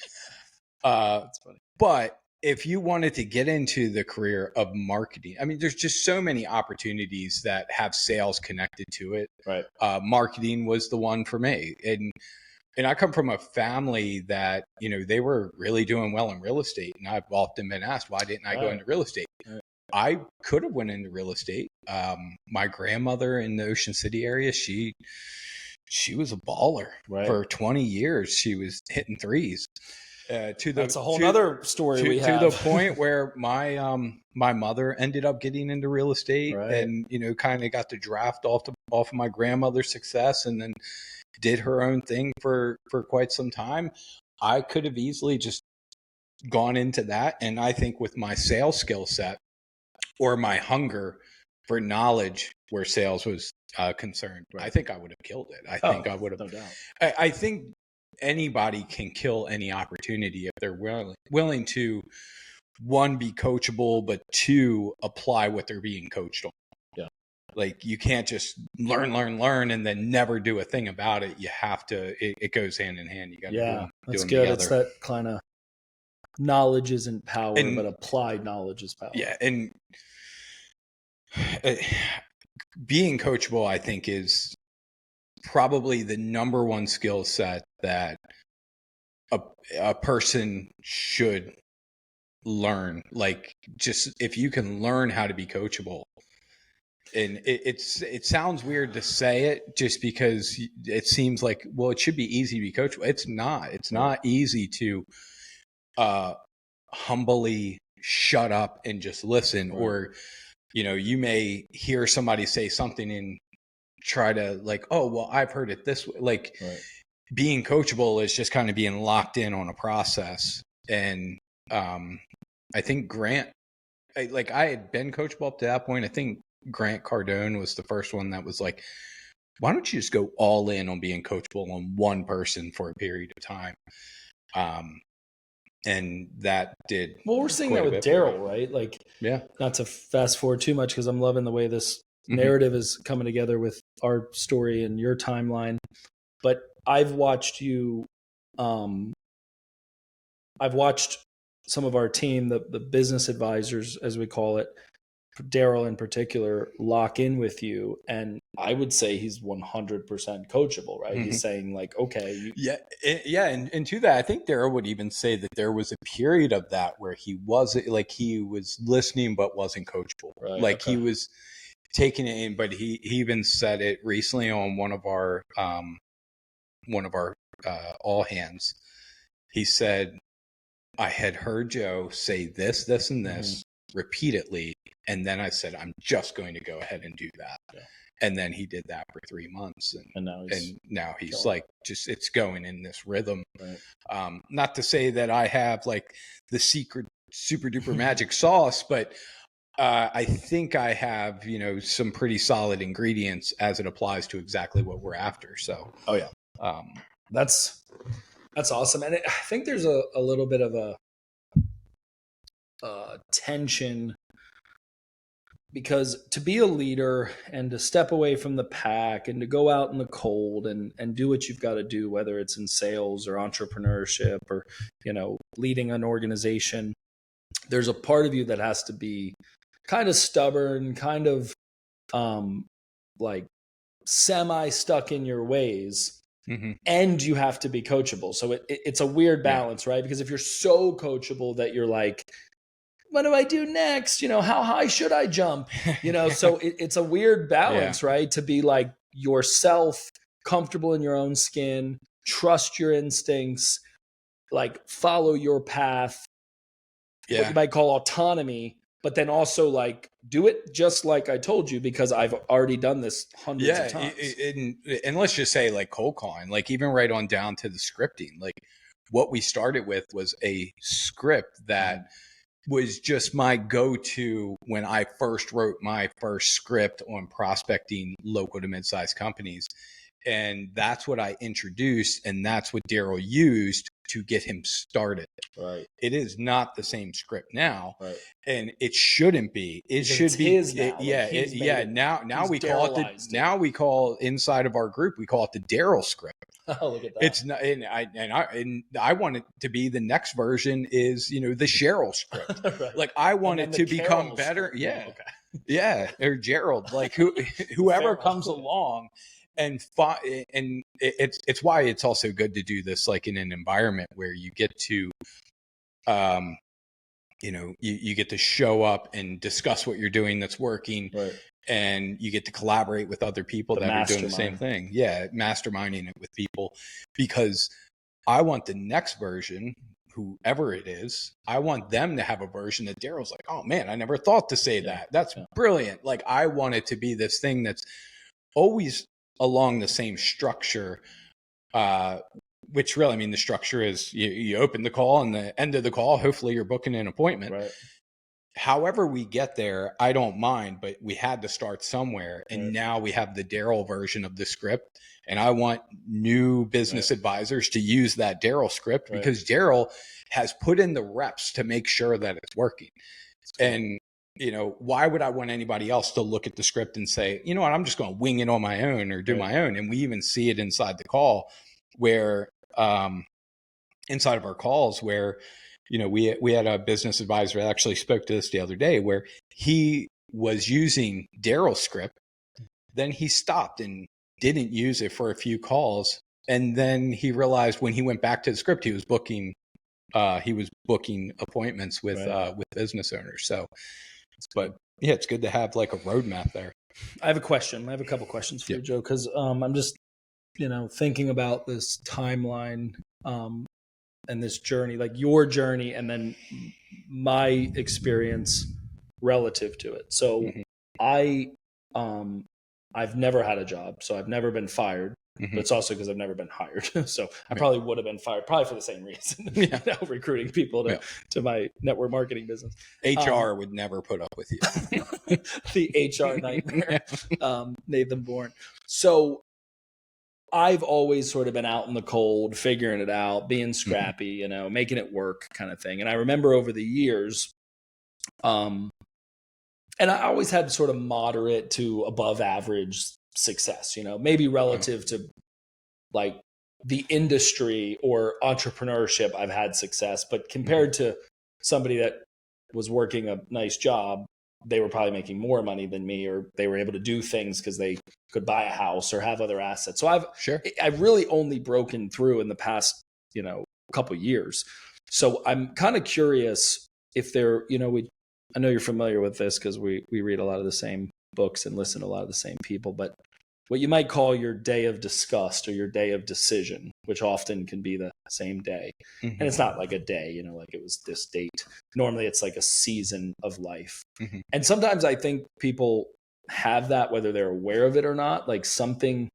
That's funny. But if you wanted to get into the career of marketing, I mean, there's just so many opportunities that have sales connected to it. Right. Marketing was the one for me. And I come from a family that, you know, they were really doing well in real estate. And I've often been asked, why didn't I go into real estate? I could have went into real estate. My grandmother in the Ocean City area, she was a baller for 20 years. She was hitting threes. That's a whole other story we have. To the point where my mother ended up getting into real estate and, you know, kind of got the draft off of my grandmother's success and then did her own thing for quite some time. I could have easily just gone into that. And I think with my sales skill set or my hunger for knowledge where sales was concerned, I think I would have killed it. I think I would have. No doubt. I think anybody can kill any opportunity if they're willing to, one, be coachable, but two, apply what they're being coached on. Yeah. Like you can't just learn, and then never do a thing about it. You have to, it goes hand in hand. You got to do that's them good. together. It's that kind of knowledge isn't power, but applied knowledge is power. Yeah. And being coachable, I think, is probably the number one skill set that a person should learn. Like, just if you can learn how to be coachable, and it sounds weird to say it just because it seems like, well, it should be easy to be coachable. It's not easy to humbly shut up and just listen. Or, you know, you may hear somebody say something and try to like, oh, well, I've heard it this way. Like being coachable is just kind of being locked in on a process. And I think Grant, I had been coachable up to that point. I think Grant Cardone was the first one that was like, why don't you just go all in on being coachable on one person for a period of time? And that did. Well, we're seeing that with Daryl, right? Like, not to fast forward too much because I'm loving the way this narrative is coming together with our story and your timeline. But I've watched you, I've watched some of our team, the business advisors, as we call it, Daryl in particular, lock in with you. And I would say he's 100% coachable, right? He's saying like, okay. And to that, I think Daryl would even say that there was a period of that where he was listening, but wasn't coachable. Right, he was taking it in, but he even said it recently on one of our all hands. He said, I had heard Joe say this, this, and this repeatedly. And then I said, I'm just going to go ahead and do that. Yeah. And then he did that for 3 months. And now he's like, it's going in this rhythm. Right. Not to say that I have like the secret super duper magic sauce, but I think I have, some pretty solid ingredients as it applies to exactly what we're after. So, that's awesome. And I think there's a little bit of a tension, because to be a leader and to step away from the pack and to go out in the cold and do what you've got to do, whether it's in sales or entrepreneurship or, leading an organization, there's a part of you that has to be kind of stubborn, kind of like semi stuck in your ways. And you have to be coachable. So it's a weird balance, right? Because if you're so coachable that you're like, what do I do next? How high should I jump? So it's a weird balance, right? To be like yourself, comfortable in your own skin, trust your instincts, like follow your path, what you might call autonomy, but then also like do it just like I told you, because I've already done this hundreds of times. And let's just say like cold calling, like even right on down to the scripting, like what we started with was a script that was just my go-to when I first wrote my first script on prospecting local to mid-sized companies. And that's what I introduced, and that's what Daryl used to get him started. Right. It is not the same script now, and it shouldn't be. It should be his now. Now we call it now we call inside of our group, we call it the Daryl script. Oh, look at that. It's not, and I want it to be the next version is the Cheryl script. Right. Like I want it to become better. Script. Yeah. Oh, okay. Yeah. Or Gerald, like whoever comes along. And it's why it's also good to do this like in an environment where you get to, you get to show up and discuss what you're doing that's working, and you get to collaborate with other people that are doing the same thing. Yeah, masterminding it with people, because I want the next version, whoever it is, I want them to have a version that Daryl's like, oh man, I never thought to say that. That's brilliant. Like I want it to be this thing that's always along the same structure, which really, the structure is you open the call, and the end of the call, hopefully you're booking an appointment. Right. However we get there, I don't mind, but we had to start somewhere. And now we have the Daryl version of the script. And I want new business advisors to use that Daryl script, because Daryl has put in the reps to make sure that it's working. And why would I want anybody else to look at the script and say, you know what, I'm just going to wing it on my own or do my own? And we even see it inside the call where, inside of our calls where, we had a business advisor that actually spoke to us the other day where he was using Daryl's script. Then he stopped and didn't use it for a few calls. And then he realized when he went back to the script, he was booking appointments with business owners. So, but yeah, it's good to have like a roadmap there. I have a question. I have a couple questions for you, Joe, because I'm just, thinking about this timeline and this journey, like your journey, and then my experience relative to it. So I've never had a job, so I've never been fired. But it's also because I've never been hired. So I probably would have been fired, probably for the same reason, recruiting people to my network marketing business. HR would never put up with you. The HR nightmare, Nathan Bourne. So I've always sort of been out in the cold, figuring it out, being scrappy, making it work kind of thing. And I remember over the years, and I always had sort of moderate to above average success, maybe relative to like the industry or entrepreneurship, I've had success, but compared to somebody that was working a nice job, they were probably making more money than me, or they were able to do things because they could buy a house or have other assets. So I've really only broken through in the past, couple years. So I'm kind of curious if there, I know you're familiar with this because we read a lot of the same books and listen to a lot of the same people, but what you might call your day of disgust or your day of decision, which often can be the same day. Mm-hmm. And it's not like a day, like it was this date. Normally it's like a season of life. Mm-hmm. And sometimes I think people have that, whether they're aware of it or not, like something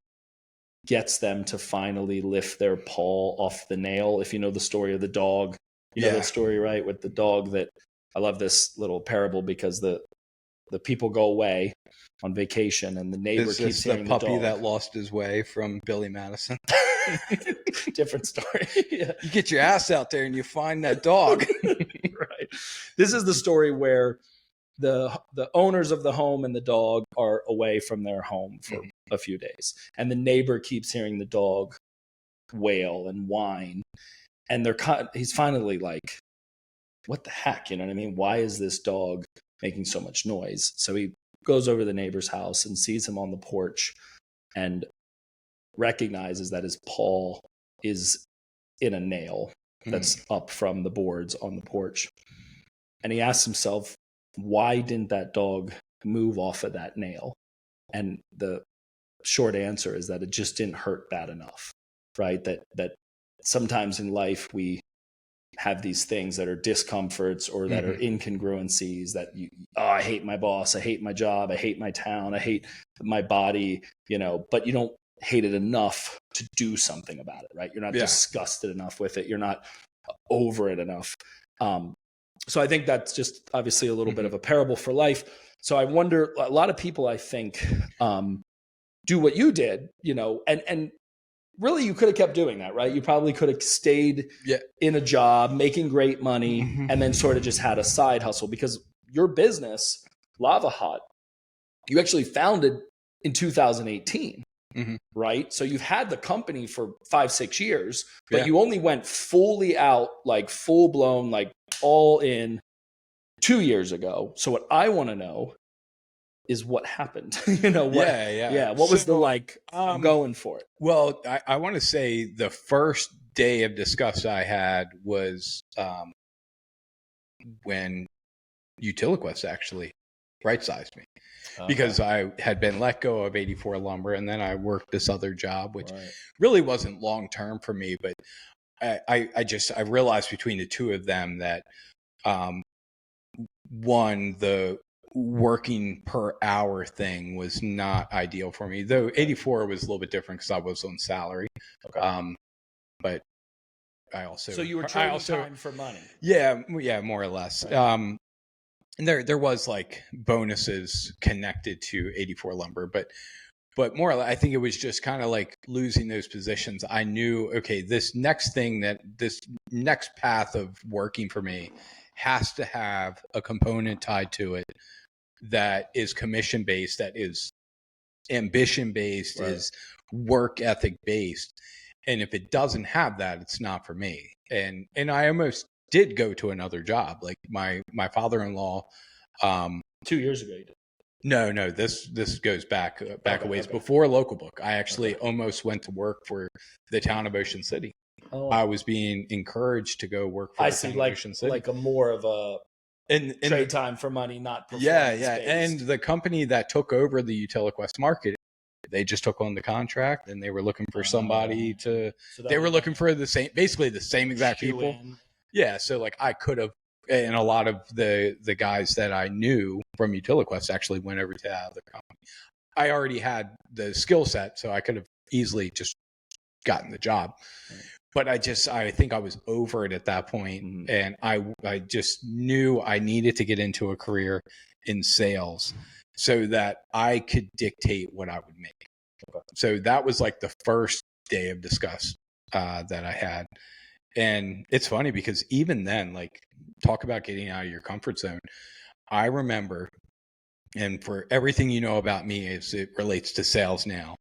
gets them to finally lift their paw off the nail. If you know the story of the dog, you know that story, right? With the dog that, I love this little parable because the people go away on vacation and the neighbor keeps hearing the dog. The puppy that lost his way from Billy Madison. Different story. Yeah. You get your ass out there and you find that dog. Right. This is the story where the owners of the home and the dog are away from their home for a few days. And the neighbor keeps hearing the dog wail and whine. And he's finally like, what the heck? You know what I mean? Why is this dog making so much noise? So he goes over to the neighbor's house and sees him on the porch and recognizes that his paw is in a nail that's up from the boards on the porch. And he asks himself, why didn't that dog move off of that nail? And the short answer is that it just didn't hurt bad enough, right? That sometimes in life we have these things that are discomforts or that are incongruencies that I hate my boss, I hate my job, I hate my town, I hate my body, but you don't hate it enough to do something about it, right? You're not disgusted enough with it. You're not over it enough. So I think that's just obviously a little bit of a parable for life. So I wonder, a lot of people I think do what you did, and really, you could have kept doing that, right? You probably could have stayed in a job, making great money, and then sort of just had a side hustle, because your business, Lava Hut, you actually founded in 2018, right? So you've had the company for 5-6 years, but you only went fully out, like full blown, like all in 2 years ago. So what I want to know is what happened. What was the going for it? Well, I want to say the first day of disgust I had was when Utiliquest actually right-sized me, because I had been let go of 84 Lumber, and then I worked this other job, which really wasn't long-term for me, but I realized between the two of them that one, the working per hour thing was not ideal for me, though 84 was a little bit different because I was on salary. But I also, so you were trading time for money. Yeah, more or less. And there was like bonuses connected to 84 Lumber, but more or less, I think it was just kind of like losing those positions. I knew, okay, this next path of working for me has to have a component tied to it that is commission based, that is ambition based, is work ethic based. And if it doesn't have that, it's not for me. And I almost did go to another job. Like my father-in-law, 2 years ago you did. No, this goes back a ways. Before Local Book, I actually almost went to work for the town of Ocean City. I was being encouraged to go work for the town of Ocean City. Like a more of a trade time for money, not performance based. And the company that took over the Utiliquest market, they just took on the contract, and they were looking for somebody to. So they were looking for basically the same exact people. Yeah, so like I could have, and a lot of the guys that I knew from Utiliquest actually went over to the other company. I already had the skill set, so I could have easily just gotten the job. But I think I was over it at that point, and I just knew I needed to get into a career in sales so that I could dictate what I would make. So that was like the first day of disgust that I had. And it's funny because even then, like, talk about getting out of your comfort zone. I remember, and for everything you know about me as it relates to sales now,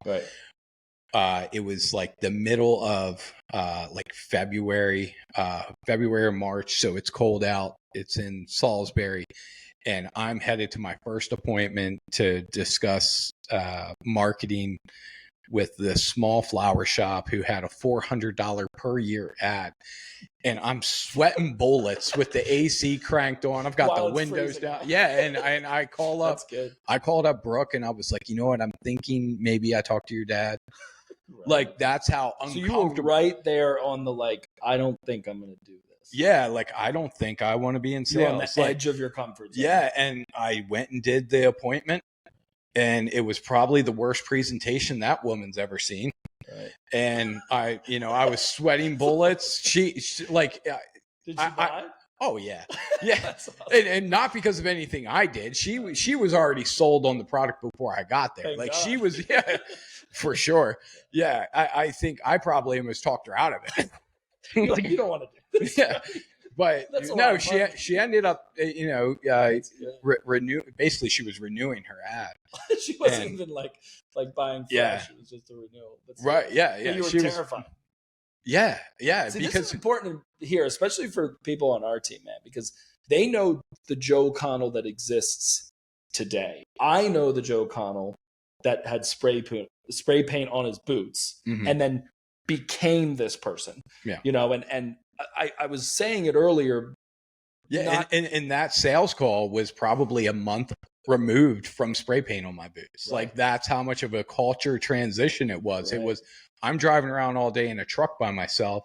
it was like the middle of like February or March. So it's cold out. It's in Salisbury. and I'm headed to my first appointment to discuss marketing with this small flower shop who had a $400 per year ad. And I'm sweating bullets with the AC cranked on. I've got While the it's windows freezing down. out. Yeah. And I call up, That's good. I called up Brooke and I was like, you know what? I'm thinking maybe I talked to your dad. Right. Like, that's how So uncomfortable. you were right there on the, like, I don't think I'm going to do this. Yeah. Like, I don't think I want to be in sales. You're on the like, edge of your comfort zone. Yeah. And I went and did the appointment, and it was probably the worst presentation that woman's ever seen. Right. And I was sweating bullets. She like, Did she buy? oh yeah. Yeah. That's awesome. And not because of anything I did. She was already sold on the product before I got there. Thank like God. she was, yeah, for sure. Yeah. I think I probably almost talked her out of it. You're like, you don't want to do this. Yeah. But That's a lot no, of fun. she ended up, That's good. basically she was renewing her ad. She wasn't And- even like buying fresh. Yeah. It was just a renewal. That's Right. good. Yeah. But Yeah. you were She was, terrified. yeah. See, because this is important to hear, especially for people on our team, man, because they know the Joe Connell that exists today. I know the Joe Connell that had spray paint on his boots Mhm. and then became this person. Yeah. And I was saying it earlier. Yeah, and that sales call was probably a month removed from spray paint on my boots. Right. Like, that's how much of a culture transition it was. Right. It was, I'm driving around all day in a truck by myself,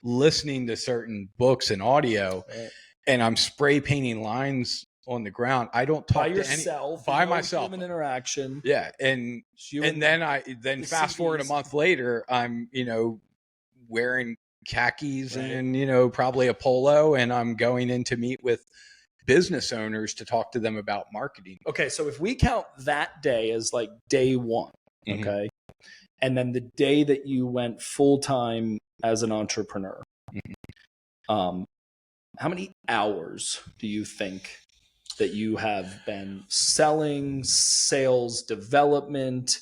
listening to certain books and audio, Right. and I'm spray painting lines on the ground. I don't talk By to yourself, by no myself. human interaction. Yeah, and You then the fast forward a CDs. month later, I'm wearing khakis Right. and probably a polo, and I'm going in to meet with business owners to talk to them about marketing. Okay, so if we count that day as like day one, Mhm. okay, and then the day that you went full time as an entrepreneur, how many hours do you think that you have been selling, sales development,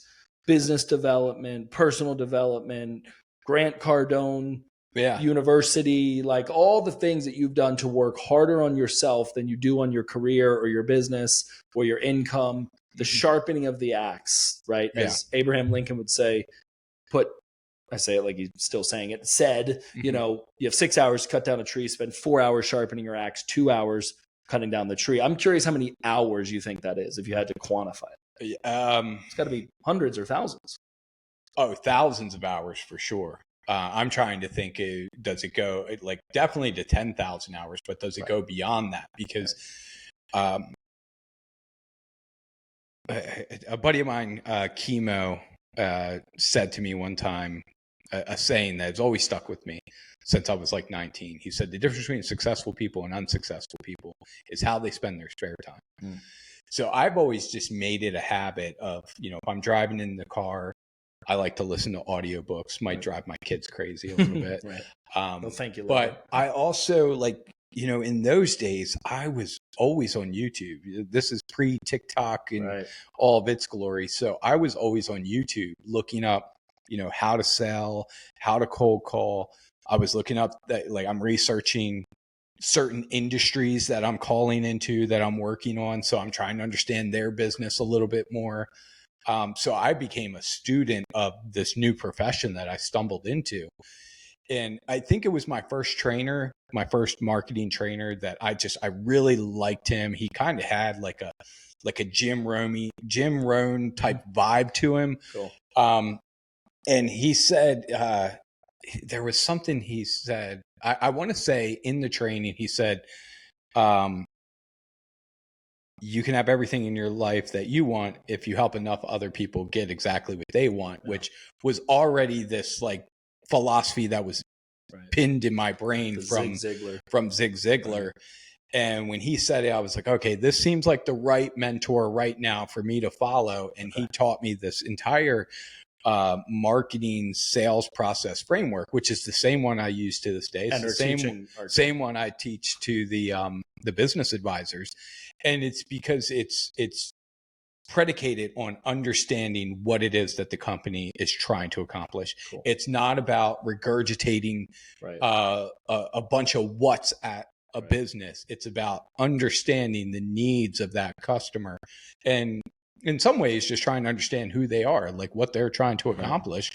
business development, personal development, Grant Cardone Yeah. University, like all the things that you've done to work harder on yourself than you do on your career or your business or your income, the sharpening of the axe, right? Yeah. As Abraham Lincoln would say, I say it like he's still saying it, said, Mhm. You have 6 hours to cut down a tree, spend 4 hours sharpening your axe, 2 hours cutting down the tree. I'm curious how many hours you think that is if you had to quantify it. It's got to be hundreds or thousands. Oh, thousands of hours for sure. I'm trying to think, does it go like definitely to 10,000 hours, but does it Right. go beyond that? Because a buddy of mine, Chemo, said to me one time a saying that has always stuck with me since I was like 19. He said, the difference between successful people and unsuccessful people is how they spend their spare time. Mm. So I've always just made it a habit of, if I'm driving in the car, I like to listen to audiobooks. Might drive my kids crazy a little bit. Right. Well, thank you. but I also in those days, I was always on YouTube. This is pre-TikTok and all of its glory. So I was always on YouTube looking up, how to sell, how to cold call. I was looking up that, like, I'm researching certain industries that I'm calling into, that I'm working on. So I'm trying to understand their business a little bit more. So I became a student of this new profession that I stumbled into. And I think it was my first first marketing trainer that I really liked him. He kind of had like a Jim Rohn type vibe to him. Cool. And he said, there was something he said, I want to say in the training, he said, you can have everything in your life that you want if you help enough other people get exactly what they want, which was already this like philosophy that was pinned in my brain from Zig Ziglar. Right. And when he said it, I was like, okay, this seems like the right mentor right now for me to follow. And he taught me this entire marketing sales process framework, which is the same one I use to this day. It's the same one I teach to the business advisors. And it's because it's predicated on understanding what it is that the company is trying to accomplish. Cool. It's not about regurgitating a bunch of what's at a business. It's about understanding the needs of that customer, and in some ways just trying to understand who they are, like what they're trying to accomplish,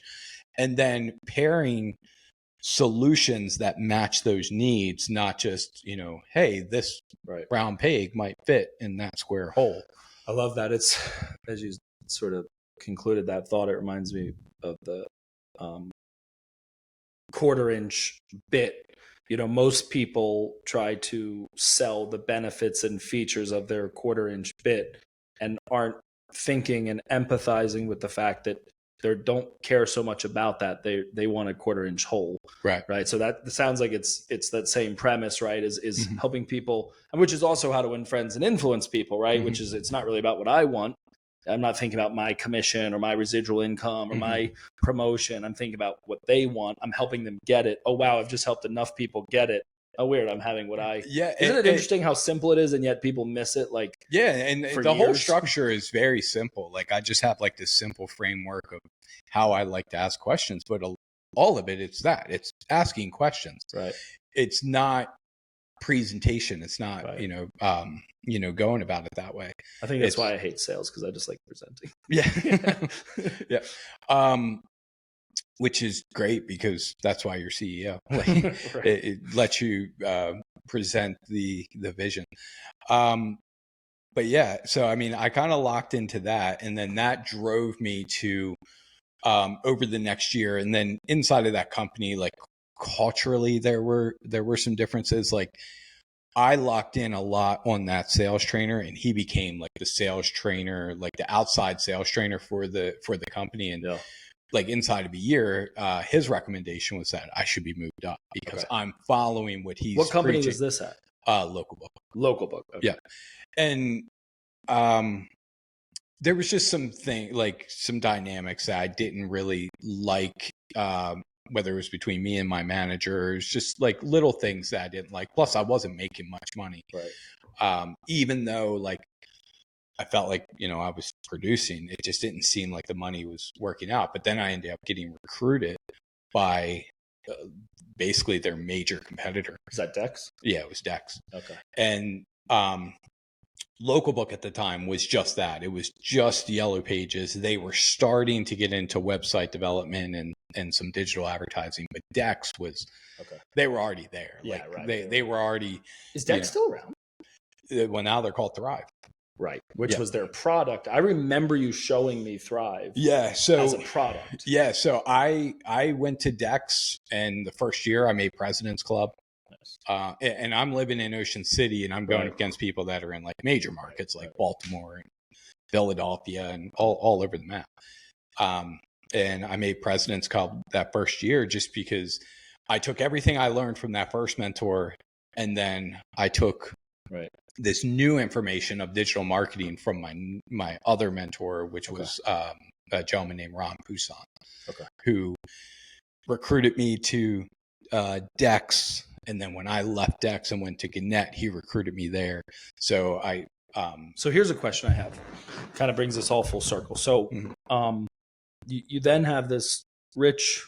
and then pairing solutions that match those needs, not just, hey, this round peg might fit in that square hole. I love that. It's, as you sort of concluded that thought, it reminds me of the quarter-inch bit. Most people try to sell the benefits and features of their quarter-inch bit and aren't thinking and empathizing with the fact that they don't care so much about that. They want a quarter-inch hole. Right. So that sounds like it's that same premise, right? Is helping people, and which is also how to win friends and influence people, right? Which is, it's not really about what I want. I'm not thinking about my commission or my residual income or my promotion. I'm thinking about what they want. I'm helping them get it. Oh, wow, I've just helped enough people get it. Oh, weird, I'm having what I... Yeah. Isn't it interesting how simple it is, and yet people miss it? Like, yeah, and the whole structure is very simple. Like, I just have like this simple framework of how I like to ask questions, but all of it, it's asking questions. Right. It's not presentation. It's not, going about it that way. I think that's why I hate sales, because I just like presenting. Yeah. Yeah. Which is great, because that's why you're CEO. Like, it lets you present the vision. But yeah, so I mean, I kind of locked into that, and then that drove me to over the next year, and then inside of that company, like culturally, there were some differences. Like, I locked in a lot on that sales trainer, and he became like the sales trainer, like the outside sales trainer for the company. And like inside of a year, his recommendation was that I should be moved up, because I'm following what he's What company preaching. was this at? Local book. Okay. Yeah. And there was just some dynamics that I didn't really like, whether it was between me and my managers, just like little things that I didn't like. Plus, I wasn't making much money. Right. Even though like I felt like, I was producing, it just didn't seem like the money was working out. But then I ended up getting recruited by basically their major competitor. Is that Dex? Yeah, it was Dex. Okay. And Local Book at the time was just that. It was just Yellow Pages. They were starting to get into website development and some digital advertising, but Dex was, they were already there. Yeah, like, right. They were already. Is Dex still around? Well, now they're called Thrive. Right. Which was their product. I remember you showing me Thrive. Yeah. So as a product. Yeah. So I went to Dex, and the first year I made President's Club. Nice. And I'm living in Ocean City, and I'm going up against people that are in like major markets like Baltimore and Philadelphia and all over the map. And I made President's Club that first year just because I took everything I learned from that first mentor, and then I took this new information of digital marketing from my other mentor, which was a gentleman named Ron Poussin, who recruited me to Dex. And then when I left Dex and went to Gannett, he recruited me there. So so here's a question I have. Kind of brings us all full circle. So you then have this rich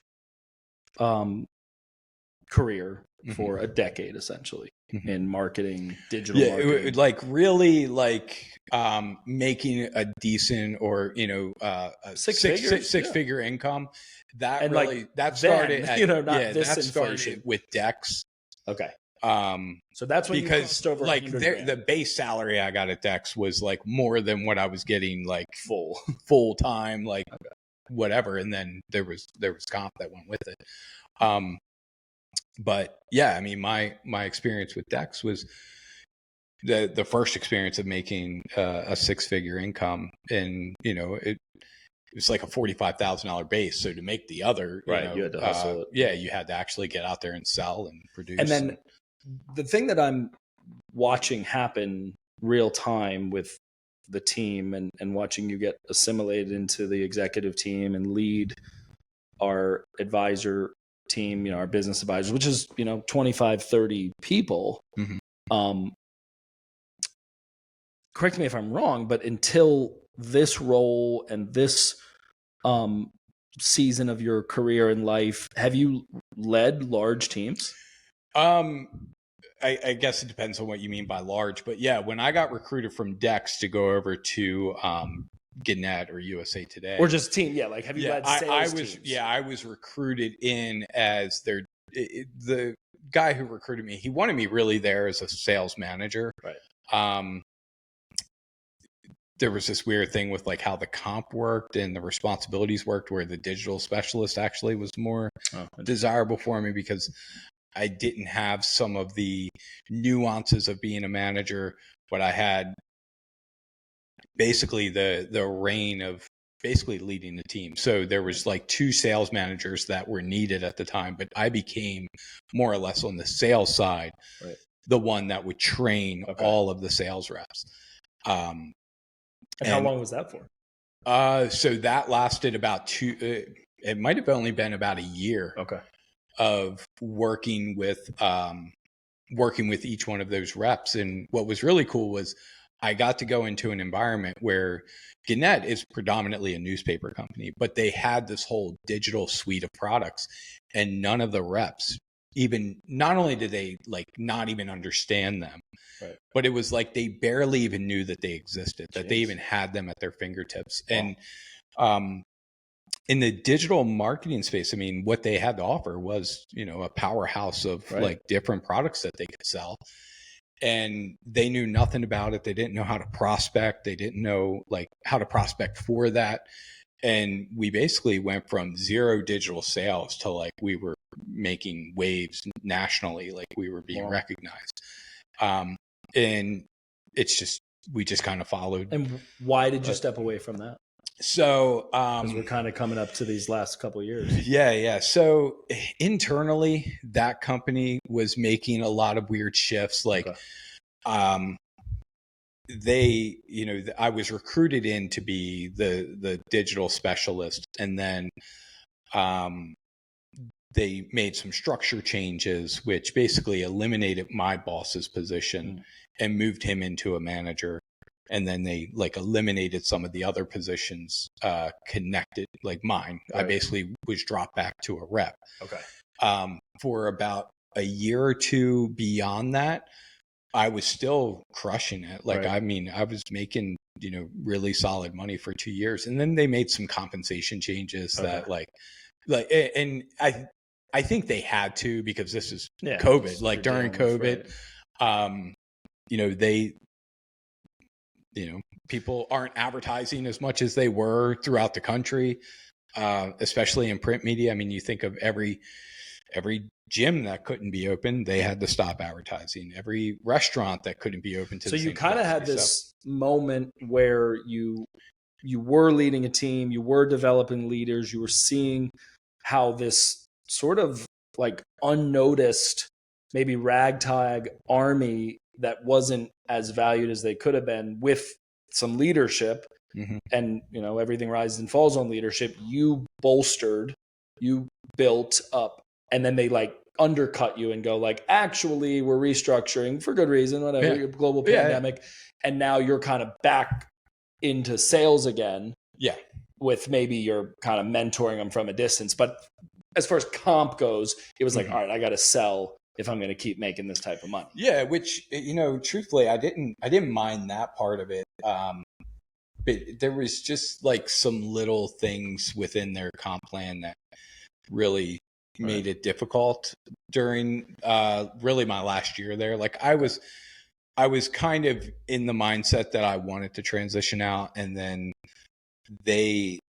career for a decade, essentially, in marketing, digital marketing. Like really like making a decent or, a six-figure income. That and really, that started at, that started with Dex. Okay. So that's when because you over like the base salary I got at Dex was like more than what I was getting like full time, like whatever. And then there was comp that went with it. But yeah, I mean, my experience with Dex was the first experience of making a six-figure income, and it was like a $45,000 base. So to make the other, you had to hustle it. You had to actually get out there and sell and produce. And then the thing that I'm watching happen real time with the team and watching you get assimilated into the executive team and lead our advisor team, our business advisors, which is, 25, 30 people. Correct me if I'm wrong, but until this role and this season of your career and life, have you led large teams? I guess it depends on what you mean by large, but yeah, when I got recruited from Dex to go over to Gannett or USA Today, or just team, like have you led sales teams? I was recruited in as the guy who recruited me. He wanted me really there as a sales manager. Right. There was this weird thing with like how the comp worked and the responsibilities worked, where the digital specialist actually was more desirable for me because I didn't have some of the nuances of being a manager, but I had basically the reign of basically leading the team. So there was like 2 sales managers that were needed at the time, but I became more or less on the sales side, right, the one that would train all of the sales reps. And how long was that for? So that lasted about 2, it might have only been about a year of working with each one of those reps. And what was really cool was I got to go into an environment where Gannett is predominantly a newspaper company, but they had this whole digital suite of products, and none of the reps not only did they like not even understand them, right, but it was like they barely even knew that they existed, that they even had them at their fingertips. Wow. And in the digital marketing space, I mean, what they had to offer was, a powerhouse of like different products that they could sell. And they knew nothing about it. They didn't know how to prospect. They didn't know like how to prospect for that. And we basically went from 0 digital sales to like we were making waves nationally, like we were being recognized. And we just kind of followed. And why did you step away from that? So, because we're kind of coming up to these last couple of years. Yeah. So internally, that company was making a lot of weird shifts. Like, I was recruited in to be the digital specialist, and then, they made some structure changes, which basically eliminated my boss's position and moved him into a manager. And then they like eliminated some of the other positions connected, like mine. Right. I basically was dropped back to a rep. For about a year or 2 beyond that, I was still crushing it. Like, I mean, I was making, really solid money for 2 years. And then they made some compensation changes that and I think they had to, because this is COVID, like during COVID, people aren't advertising as much as they were throughout the country, especially in print media. I mean, you think of every gym that couldn't be open, they had to stop advertising. Every restaurant that couldn't be open. So you kind of had this moment where you were leading a team, you were developing leaders, you were seeing how this sort of like unnoticed, maybe ragtag army that wasn't as valued as they could have been, with some leadership, and everything rises and falls on leadership. You bolstered, you built up, and then they like undercut you and go like, actually, we're restructuring for good reason, whatever, global pandemic, and now you're kind of back into sales again. With maybe you're kind of mentoring them from a distance, but as far as comp goes, it was like, all right, I got to sell if I'm going to keep making this type of money. Yeah, which, truthfully, I didn't mind that part of it. But there was just like some little things within their comp plan that really made it difficult during really my last year there. Like I was kind of in the mindset that I wanted to transition out, and then they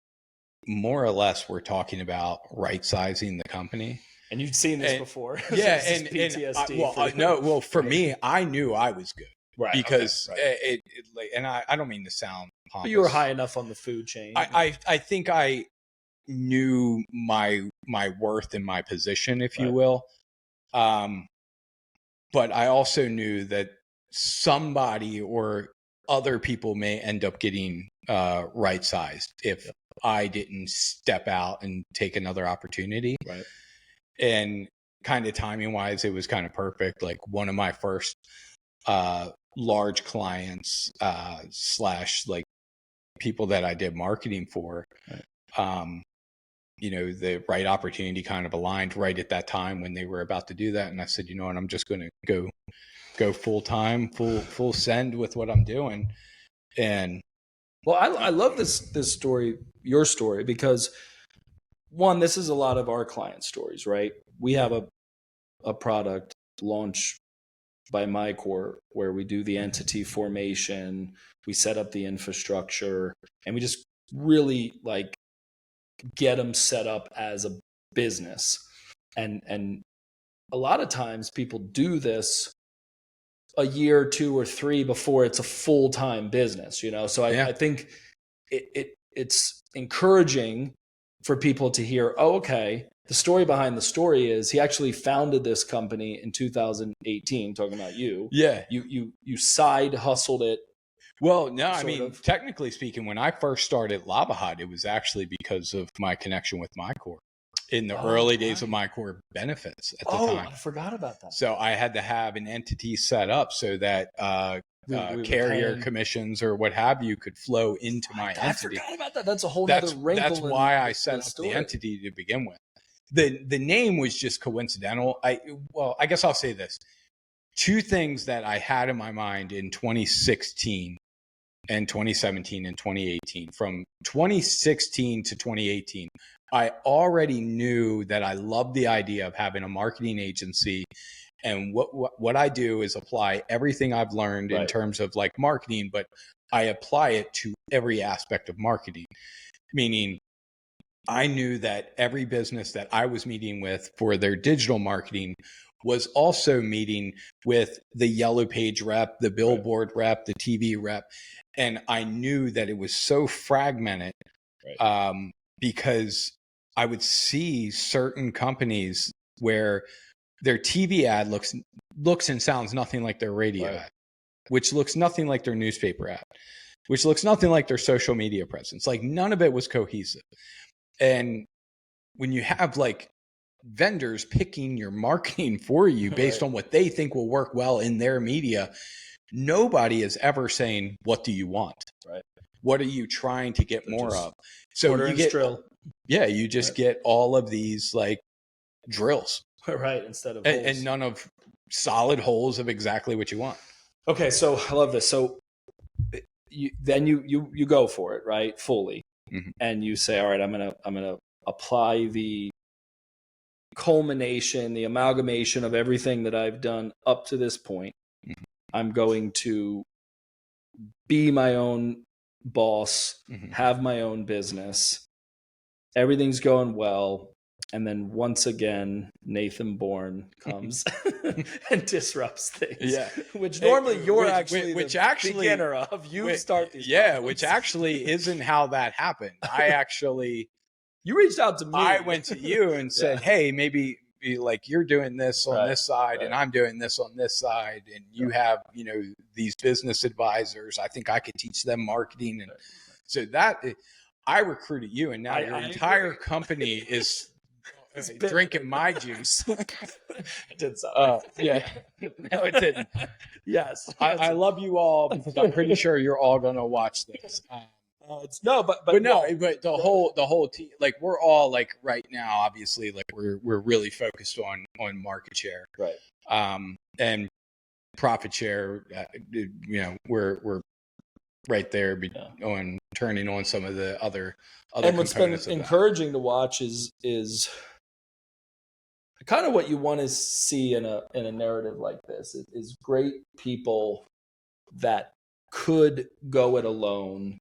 more or less were talking about right sizing the company. And you'd seen this before. Yeah. and PTSD. For me, I knew I was good. Right. Because and I don't mean to sound pompous. But you were high enough on the food chain. I think I knew my worth and my position, if you will. But I also knew that somebody or other people may end up getting right sized if I didn't step out and take another opportunity. Right. And kind of timing wise, it was kind of perfect. Like one of my first large clients / like people that I did marketing for, the right opportunity kind of aligned right at that time when they were about to do that. And I said, you know what, I'm just going to go full time, full send with what I'm doing. And well, I love this story, your story, because one, this is a lot of our client stories, right? We have a product launch by MyCORE where we do the entity formation, we set up the infrastructure, and we just really like get them set up as a business. And a lot of times people do this a year, 2 or 3 before it's a full-time business, So I think it's encouraging for people to hear, oh, okay, the story behind the story is he actually founded this company in 2018, talking about you. Yeah. You side hustled it. Well, no, I mean, technically speaking, when I first started Lava Hut, it was actually because of my connection with MyCORE in the early days of MyCORE benefits at the time. I forgot about that. So I had to have an entity set up so that carrier commissions or what have you could flow into my entity. I forgot about that. That's a whole other wrinkle. That's why I set up the entity to begin with. The name was just coincidental. I guess I'll say this. 2 things that I had in my mind in 2016 and 2017 and 2018. From 2016 to 2018, I already knew that I loved the idea of having a marketing agency. And what I do is apply everything I've learned in terms of like marketing, but I apply it to every aspect of marketing. Meaning, I knew that every business that I was meeting with for their digital marketing was also meeting with the Yellow Page rep, the billboard rep, the TV rep. And I knew that it was so fragmented because I would see certain companies where their TV ad looks and sounds nothing like their radio ad, which looks nothing like their newspaper ad, which looks nothing like their social media presence. Like none of it was cohesive. And when you have like vendors picking your marketing for you based on what they think will work well in their media, nobody is ever saying, what do you want? Right. What are you trying to get more of? So you get drill. Yeah, you just get all of these like drills. Right. Instead of holes. And none of solid holes of exactly what you want. Okay. So I love this. So you go for it, right? Fully. Mm-hmm. And you say, all right, I'm going to apply the culmination, the amalgamation of everything that I've done up to this point. Mm-hmm. I'm going to be my own boss, have my own business. Everything's going well. And then once again, Nathan Bourne comes and disrupts things. Yeah. Which normally you're actually the beginner of. You start these problems. Which actually isn't how that happened. I actually... You reached out to me. I went to you and said, hey, maybe like you're doing this on this side and I'm doing this on this side. And you have, these business advisors. I think I could teach them marketing. And so that I recruited you, and now your entire company is drinking my juice. It did something. Yeah. No, it didn't. Yes. I love you all because I'm pretty sure you're all going to watch this. But the whole team, like we're all like right now, obviously, like we're really focused on market share, right? And profit share. We're right there on turning on some of the other. And what's been encouraging to watch is kind of what you want to see in a narrative like this. It is great people that could go it alone.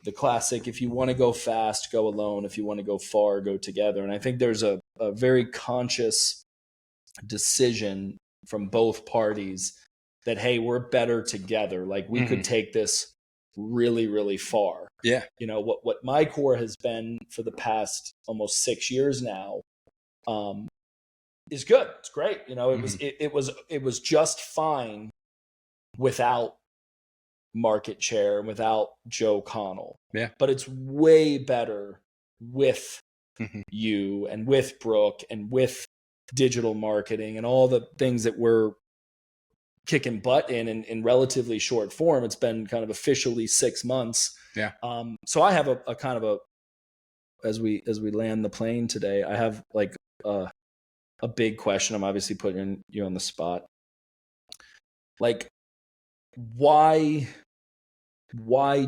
The classic, if you want to go fast, go alone. If you want to go far, go together. And I think there's a very conscious decision from both parties that, hey, we're better together. Like we could take this really, really far. Yeah. What MyCORE has been for the past almost 6 years now is good. It's great. It was just fine without market share, without Joe Connell. Yeah. But it's way better with you and with Brooke and with digital marketing and all the things that we're kicking butt in relatively short form. It's been kind of officially 6 months. Yeah. So I have a kind of as we land the plane today, I have like a big question. I'm obviously putting you on the spot. Like, why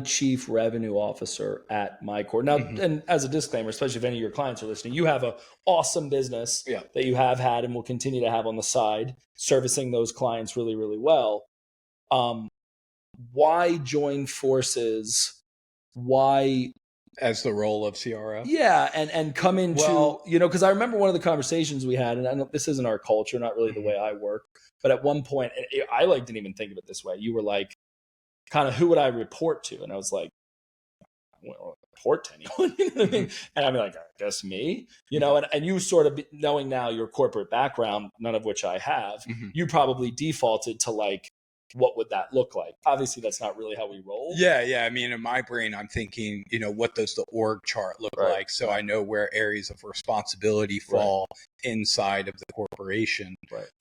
chief revenue officer at MyCORE? Now, and as a disclaimer, especially if any of your clients are listening, you have an awesome business that you have had and will continue to have on the side, servicing those clients really, really well. Why join forces? Why as the role of CRO? Yeah, and come into, because I remember one of the conversations we had, and I know this isn't our culture, not really the way I work, but at one point, I didn't even think of it this way. You were like, kind of, who would I report to? And I was like, I won't report to anyone. You know what I mean? And I'm like, I guess me, and you sort of, knowing now your corporate background, none of which I have, you probably defaulted to like, what would that look like? Obviously, that's not really how we roll. Yeah. I mean, in my brain, I'm thinking, what does the org chart look like? So I know where areas of responsibility fall inside of the corporation.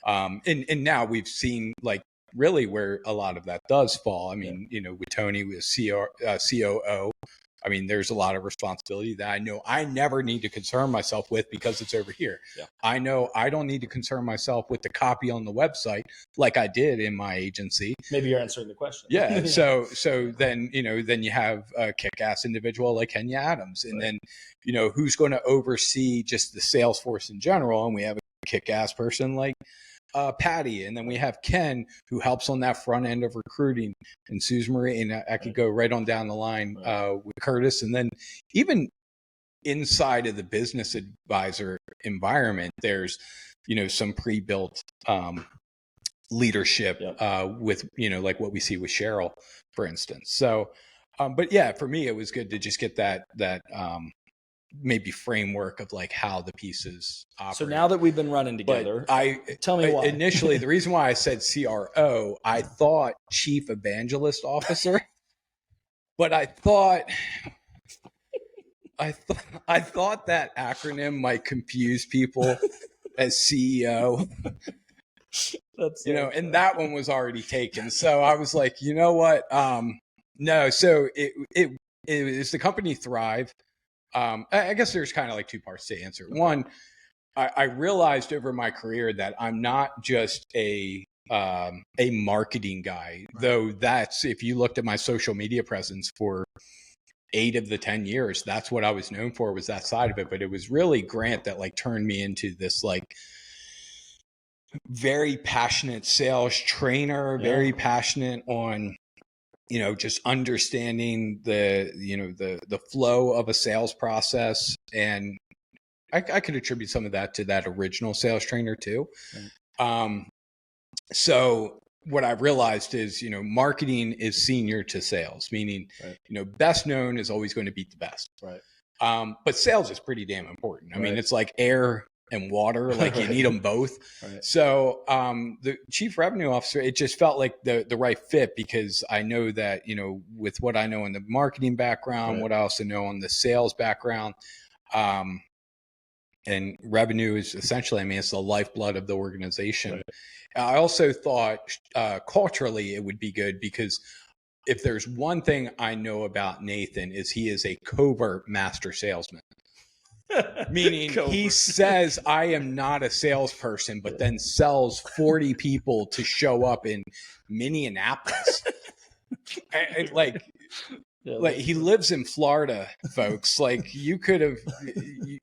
And now we've seen like really where a lot of that does fall. I mean, with Tony, with COO, I mean, there's a lot of responsibility that I know I never need to concern myself with because it's over here. I know I don't need to concern myself with the copy on the website like I did in my agency. Maybe you're answering the question. Yeah. So then, then you have a kick-ass individual like Kenya Adams. And then, who's going to oversee just the sales force in general? And we have a kick-ass person like Patty, and then we have Ken, who helps on that front end of recruiting, and Susan Marie, and I could go right on down the line with Curtis. And then even inside of the business advisor environment, there's some pre-built leadership with like what we see with Cheryl, for instance. So but yeah, for me it was good to just get that maybe framework of like how the pieces operate. So now that we've been running together, tell me why. Initially, the reason why I said CRO, I thought Chief Evangelist Officer, but I thought that acronym might confuse people as CEO. That's and that one was already taken. So I was like, you know what? No. So it is the company Thrive. I guess there's kind of like two parts to answer. One, I realized over my career that I'm not just a marketing guy, though that's, if you looked at my social media presence for 8 of the 10 years, that's what I was known for, was that side of it. But it was really Grant that like turned me into this like very passionate sales trainer, very passionate on just understanding the flow of a sales process. And I could attribute some of that to that original sales trainer too. So what I realized is, marketing is senior to sales, meaning, best known is always going to beat the best. But sales is pretty damn important. I mean, it's like air and water, like you need them both. So the chief revenue officer, it just felt like the right fit, because I know that, with what I know in the marketing background, what I also know on the sales background, and revenue is essentially, I mean, it's the lifeblood of the organization. I also thought culturally it would be good, because if there's one thing I know about Nathan, is he is a covert master salesman. Meaning he says, I am not a salesperson, but then sells 40 people to show up in Minneapolis. and like he lives in Florida, folks. Like you could have,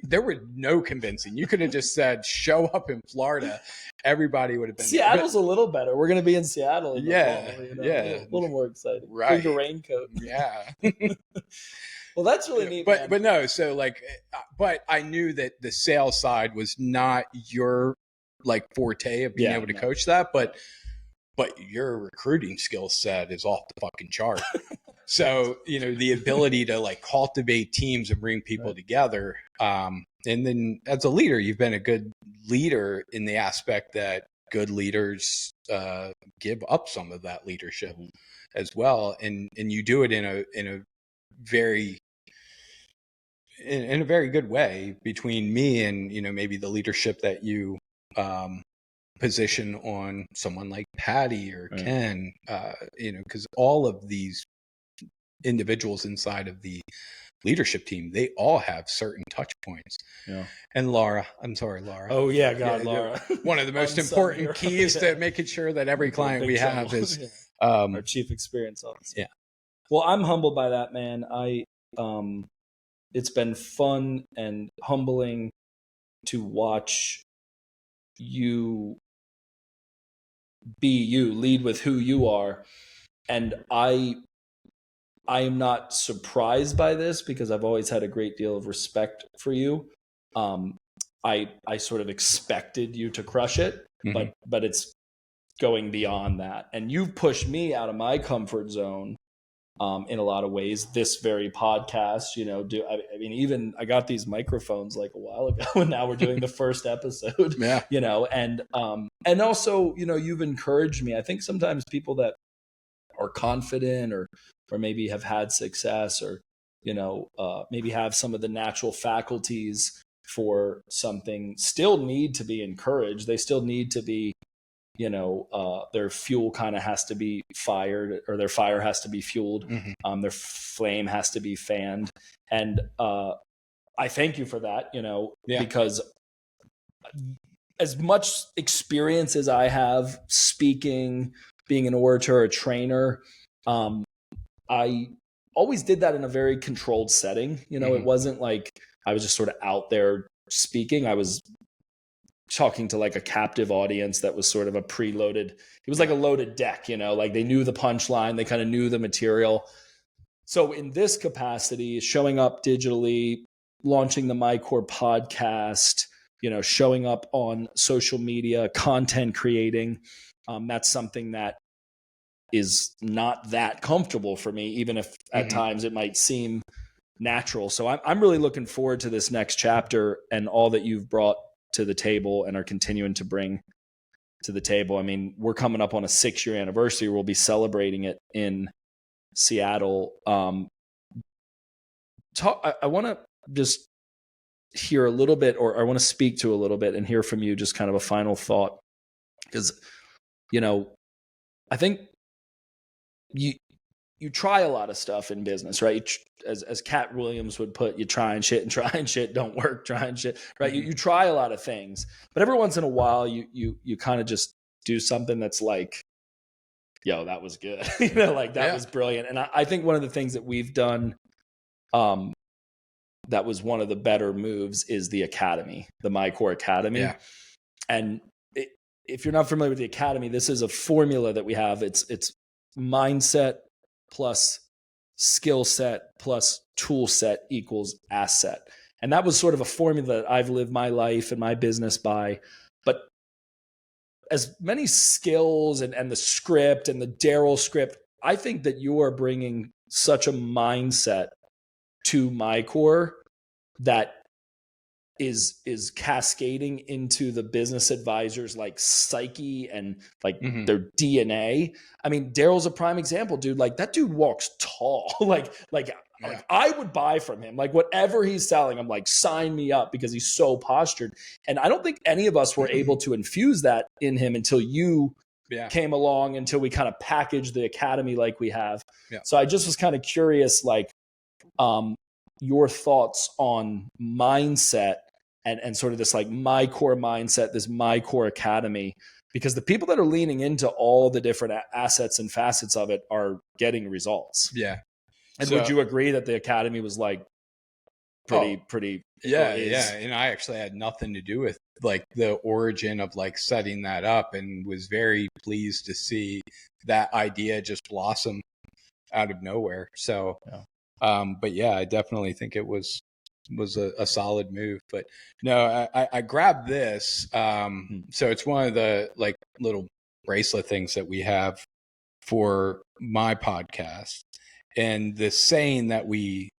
there were no convincing. You could have just said, show up in Florida. Everybody would have been. Seattle's a little better. We're going to be in Seattle. In the fall, a little more exciting. Right. Bring a raincoat. Yeah. Well, that's really neat. But no, so like, but I knew that the sales side was not your like forte of being able to coach that, but your recruiting skill set is off the fucking chart. So, the ability to like cultivate teams and bring people together. And then as a leader, you've been a good leader in the aspect that good leaders give up some of that leadership as well. And you do it in a very good way between me and, maybe the leadership that you position on someone like Patty or Ken, because all of these individuals inside of the leadership team, they all have certain touch points. Yeah. And Laura, I'm sorry, Laura. Oh yeah, God, Laura. One of the most important keys to making sure that every client we have is our chief experience officer. Yeah. Well, I'm humbled by that, man. It's been fun and humbling to watch you be you, lead with who you are. And I am not surprised by this because I've always had a great deal of respect for you. I sort of expected you to crush it, but it's going beyond that. And you've pushed me out of my comfort zone in a lot of ways. This very podcast, I mean, even I got these microphones like a while ago, and now we're doing the first episode. Yeah. And also, you've encouraged me. I think sometimes people that are confident or maybe have had success or maybe have some of the natural faculties for something still need to be encouraged. They still need to be, their fuel kind of has to be fired, or their fire has to be fueled. Their flame has to be fanned. And I thank you for that, because as much experience as I have speaking, being an orator, a trainer, I always did that in a very controlled setting. It wasn't like I was just sort of out there speaking. I was talking to like a captive audience that was sort of a preloaded. It was like a loaded deck, like they knew the punchline, they kind of knew the material. So in this capacity, showing up digitally, launching the MyCORE podcast, showing up on social media, content creating, that's something that is not that comfortable for me, even if at times it might seem natural. So I'm really looking forward to this next chapter and all that you've brought to the table and are continuing to bring to the table. I mean, we're coming up on a 6-year anniversary. We'll be celebrating it in Seattle. I want to just hear a little bit, or I want to speak to a little bit and hear from you just kind of a final thought. Because, I think you try a lot of stuff in business, right? As Cat Williams would put, you try and shit don't work, try and shit, right? You try a lot of things, but every once in a while you kind of just do something that's like, yo, that was good. That was brilliant. And I think one of the things that we've done that was one of the better moves is the Academy, the MyCORE Academy. Yeah. And if you're not familiar with the Academy, this is a formula that we have. It's mindset plus skill set plus tool set equals asset. And that was sort of a formula that I've lived my life and my business by. But as many skills and the script and the Daryl script, I think that you are bringing such a mindset to MyCORE that is cascading into the business advisors like psyche and like their DNA. I mean, Daryl's a prime example, dude. Like that dude walks tall. like I would buy from him. Like whatever he's selling, I'm like, sign me up, because he's so postured. And I don't think any of us were able to infuse that in him until you came along, until we kind of packaged the Academy like we have. Yeah. So I just was kind of curious, like, your thoughts on mindset and sort of this like MyCORE mindset, this MyCORE Academy, because the people that are leaning into all the different assets and facets of it are getting results. Yeah. And would you agree that the Academy was like pretty? Yeah. And I actually had nothing to do with like the origin of like setting that up, and was very pleased to see that idea just blossom out of nowhere. So, but yeah, I definitely think it was a solid move. But no, I grabbed this. So it's one of the like little bracelet things that we have for my podcast, and the saying that we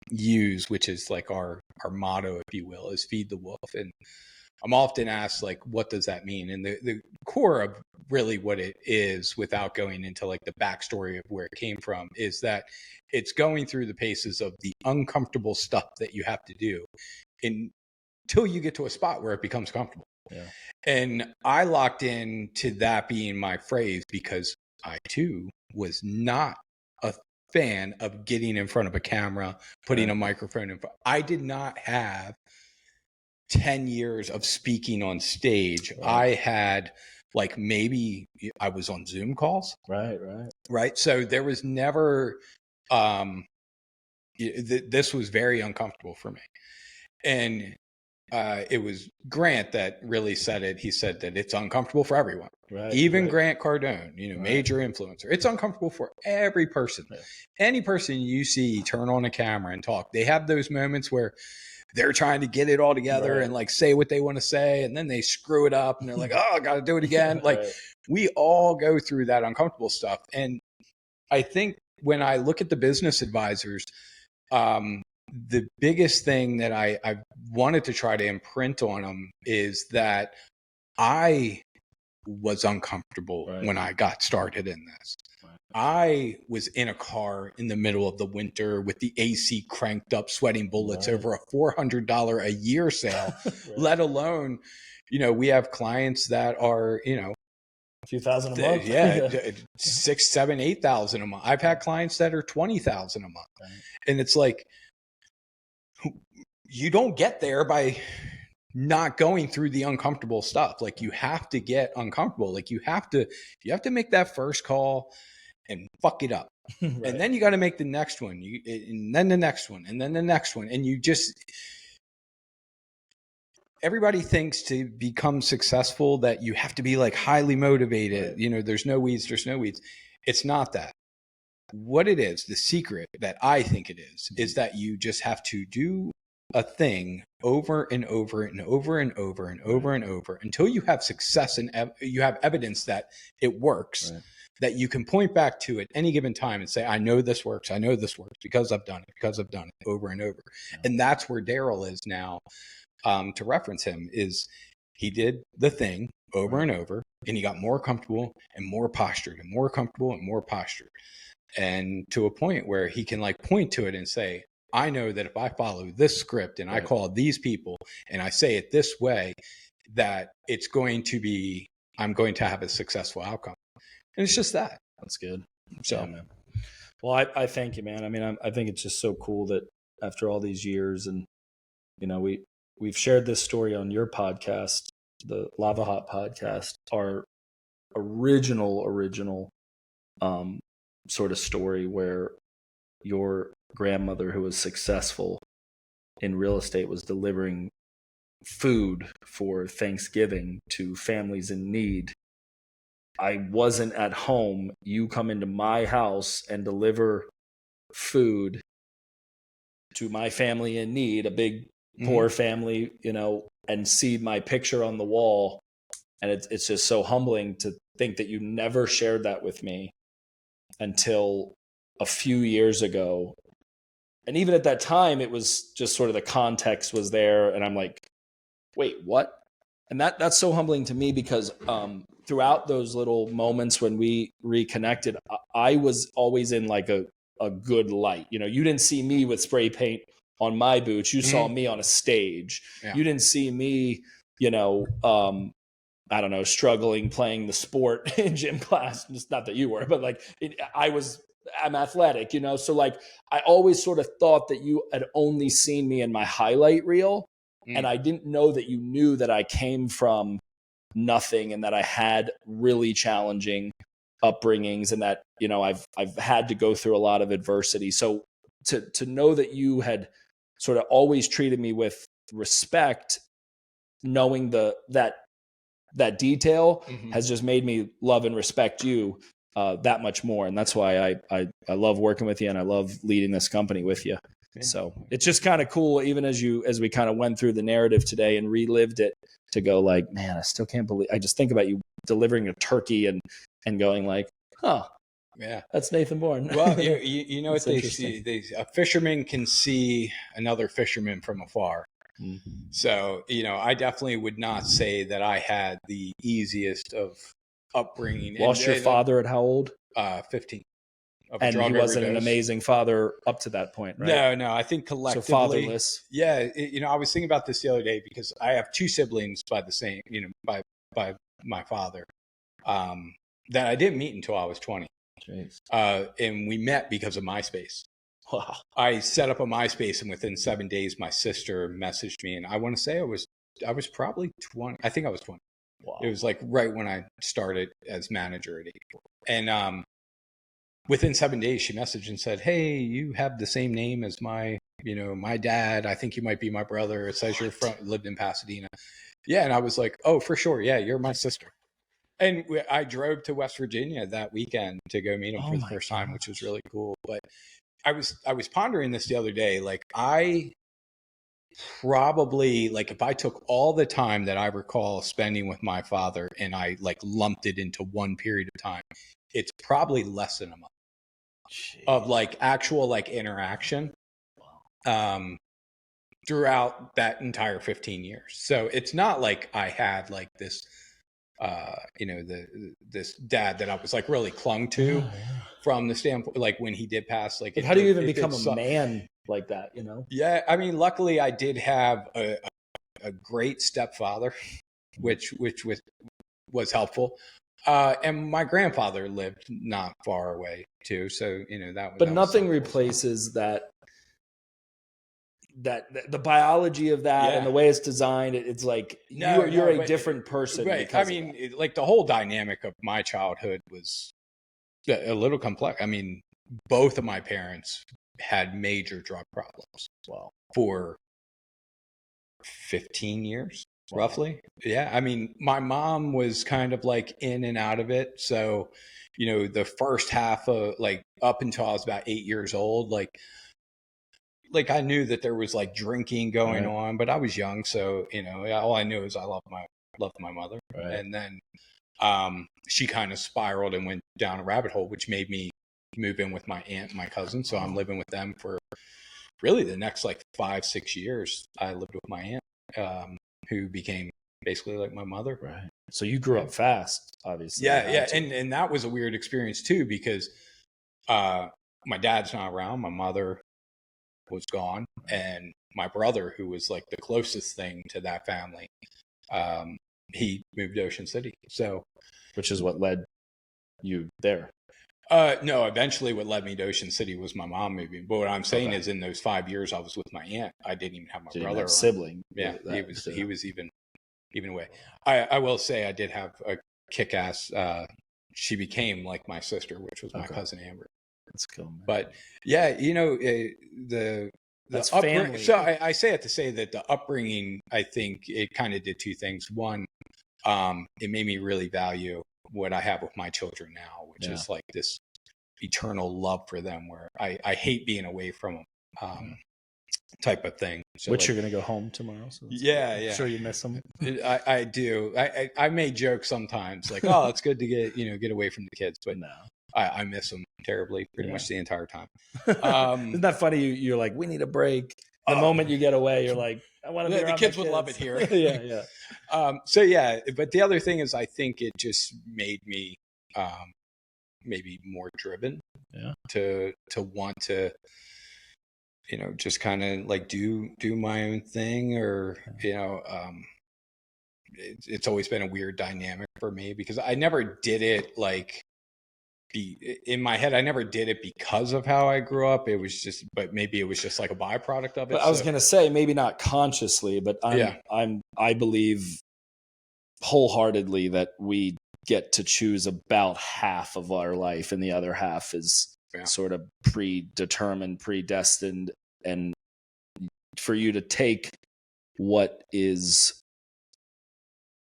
use, which is like our motto, if you will, is feed the wolf. And I'm often asked, like, what does that mean? And the core of really what it is, without going into like the backstory of where it came from, is that it's going through the paces of the uncomfortable stuff that you have to do until you get to a spot where it becomes comfortable. Yeah. And I locked in to that being my phrase because I too was not a fan of getting in front of a camera, putting a microphone in front. I did not have 10 years of speaking on stage. I had like, maybe I was on Zoom calls. Right. So there was never, this was very uncomfortable for me. And it was Grant that really said it. He said that it's uncomfortable for everyone. Even Grant Cardone, major influencer. It's uncomfortable for every person. Any person you see turn on a camera and talk, they have those moments where they're trying to get it all together and like say what they want to say, and then they screw it up and they're like, oh, I got to do it again. Like we all go through that uncomfortable stuff. And I think when I look at the business advisors, the biggest thing that I wanted to try to imprint on them is that I was uncomfortable when I got started in this. I was in a car in the middle of the winter with the AC cranked up, sweating bullets over a $400 a year sale, let alone, we have clients that are, a few thousand a month. $6,000, $7,000, $8,000 a month. I've had clients that are $20,000 a month. And it's like, you don't get there by not going through the uncomfortable stuff. Like you have to get uncomfortable. Like you have to make that first call and fuck it up. And then you got to make the next one, and then the next one, and then the next one. And everybody thinks to become successful that you have to be like highly motivated. There's no weeds. It's not that. What it is, the secret that I think it is that you just have to do a thing over and over and over and over and over and over until you have success and you have evidence that it works, that you can point back to at any given time and say, I know this works because I've done it over and over. And that's where Daryl is now. To reference him, is he did the thing over and over, and he got more comfortable and more postured and more comfortable and more postured. And to a point where he can like point to it and say, I know that if I follow this script and I call these people and I say it this way, that I'm going to have a successful outcome. And it's just that. That's good. So, man. Well, I thank you, man. I mean, I think it's just so cool that after all these years, and, we've shared this story on your podcast, the Lava Hot podcast, our original sort of story where your grandmother, who was successful in real estate, was delivering food for Thanksgiving to families in need. I wasn't at home. You come into my house and deliver food to my family in need, a big poor family, and see my picture on the wall. And it's just so humbling to think that you never shared that with me until a few years ago. And even at that time, it was just sort of the context was there. And I'm like, wait, what? And that's so humbling to me because throughout those little moments when we reconnected, I was always in like a good light. You didn't see me with spray paint on my boots. You saw me on a stage. Yeah. You didn't see me, I don't know, struggling playing the sport in gym class. Just not that you were, but like I'm athletic, So like I always sort of thought that you had only seen me in my highlight reel. And I didn't know that you knew that I came from nothing and that I had really challenging upbringings and that, I've had to go through a lot of adversity. So to know that you had sort of always treated me with respect, knowing that detail has just made me love and respect you that much more. And that's why I love working with you and I love leading this company with you. So it's just kind of cool, even as we kind of went through the narrative today and relived it, to go like, man, I still can't believe, I just think about you delivering a turkey and going like, yeah, that's Nathan Bourne. Well, you know what they see, a fisherman can see another fisherman from afar. So, I definitely would not say that I had the easiest of upbringing. Lost your father at how old? 15. And he wasn't an amazing father up to that point, right? No. I think collectively, so fatherless. Yeah, I was thinking about this the other day because I have two siblings by the same, by my father, that I didn't meet until I was 20. Jeez. And we met because of MySpace. Wow. I set up a MySpace, and within 7 days, my sister messaged me, and I want to say I was probably 20. I think I was 20. Wow. It was like right when I started as manager at 84. And within 7 days, she messaged and said, "Hey, you have the same name as my dad. I think you might be my brother. It says you're lived in Pasadena." Yeah, and I was like, "Oh, for sure. Yeah, you're my sister." And I drove to West Virginia that weekend to go meet him for the first time, which was really cool. But I was pondering this the other day. Like, I probably, like, if I took all the time that I recall spending with my father and I like lumped it into one period of time, it's probably less than a month of like actual like interaction throughout that entire 15 years. So it's not like I had like this this dad that I was like really clung to from the standpoint, like when he did pass, like how do you even become a man like that, Yeah, I mean, luckily I did have a great stepfather, which was helpful. And my grandfather lived not far away too, so but nothing replaces that the biology of that and the way it's designed. It's like you're a different person. Right. I mean, like the whole dynamic of my childhood was a little complex. I mean, both of my parents had major drug problems. Wow. For 15 years, roughly. Yeah. I mean, my mom was kind of like in and out of it. So, the first half of like up until I was about 8 years old, like I knew that there was like drinking going on, but I was young. So, all I knew is I loved my mother. Right. And then she kind of spiraled and went down a rabbit hole, which made me move in with my aunt and my cousin. So I'm living with them for really the next like 5-6 years. I lived with my aunt, who became basically like my mother. Right. So you grew up fast, obviously. Yeah. And that was a weird experience too, because my dad's not around. My mother was gone. And my brother, who was like the closest thing to that family, he moved to Ocean City. So, which is what led you there. No, eventually what led me to Ocean City was my mom moving. But what I'm saying is in those 5 years I was with my aunt, I didn't even have my brother. Have sibling. Yeah, he was even away. I will say I did have a kick-ass, she became like my sister, which was my cousin Amber. That's cool, man. But yeah, that's family. So I say it to say that the upbringing, I think it kind of did two things. One, it made me really value what I have with my children now, which is like this eternal love for them, where I hate being away from them, type of thing. So which, like, you're going to go home tomorrow. So yeah. I'm sure you miss them. I do. I may joke sometimes like, oh, it's good to get away from the kids, but no, I miss them terribly pretty much the entire time. Isn't that funny? You're like, we need a break. The moment you get away, you're like, I want to be around the kids my would love it here. yeah. So yeah, but the other thing is, I think it just made me maybe more driven to want to just kind of like do my own thing, or it's always been a weird dynamic for me, because I never did it like in my head. I never did it because of how I grew up. But maybe it was just like a byproduct of it. But I was going to say, maybe not consciously, but I believe wholeheartedly that we get to choose about half of our life, and the other half is sort of predetermined, predestined. And for you to take what is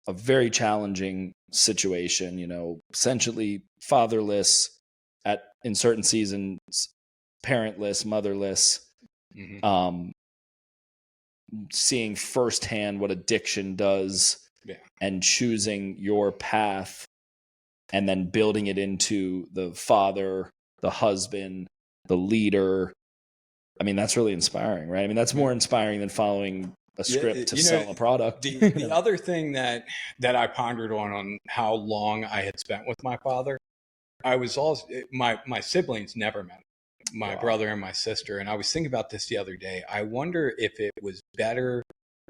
a very challenging situation, essentially fatherless, in certain seasons, parentless, motherless, seeing firsthand what addiction does, and choosing your path, and then building it into the father, the husband, the leader. I mean, that's really inspiring, right? I mean, that's more inspiring than following a script to sell a product. The other thing that I pondered on how long I had spent with my father, I was also, my siblings never met my brother and my sister. And I was thinking about this the other day. I wonder if it was better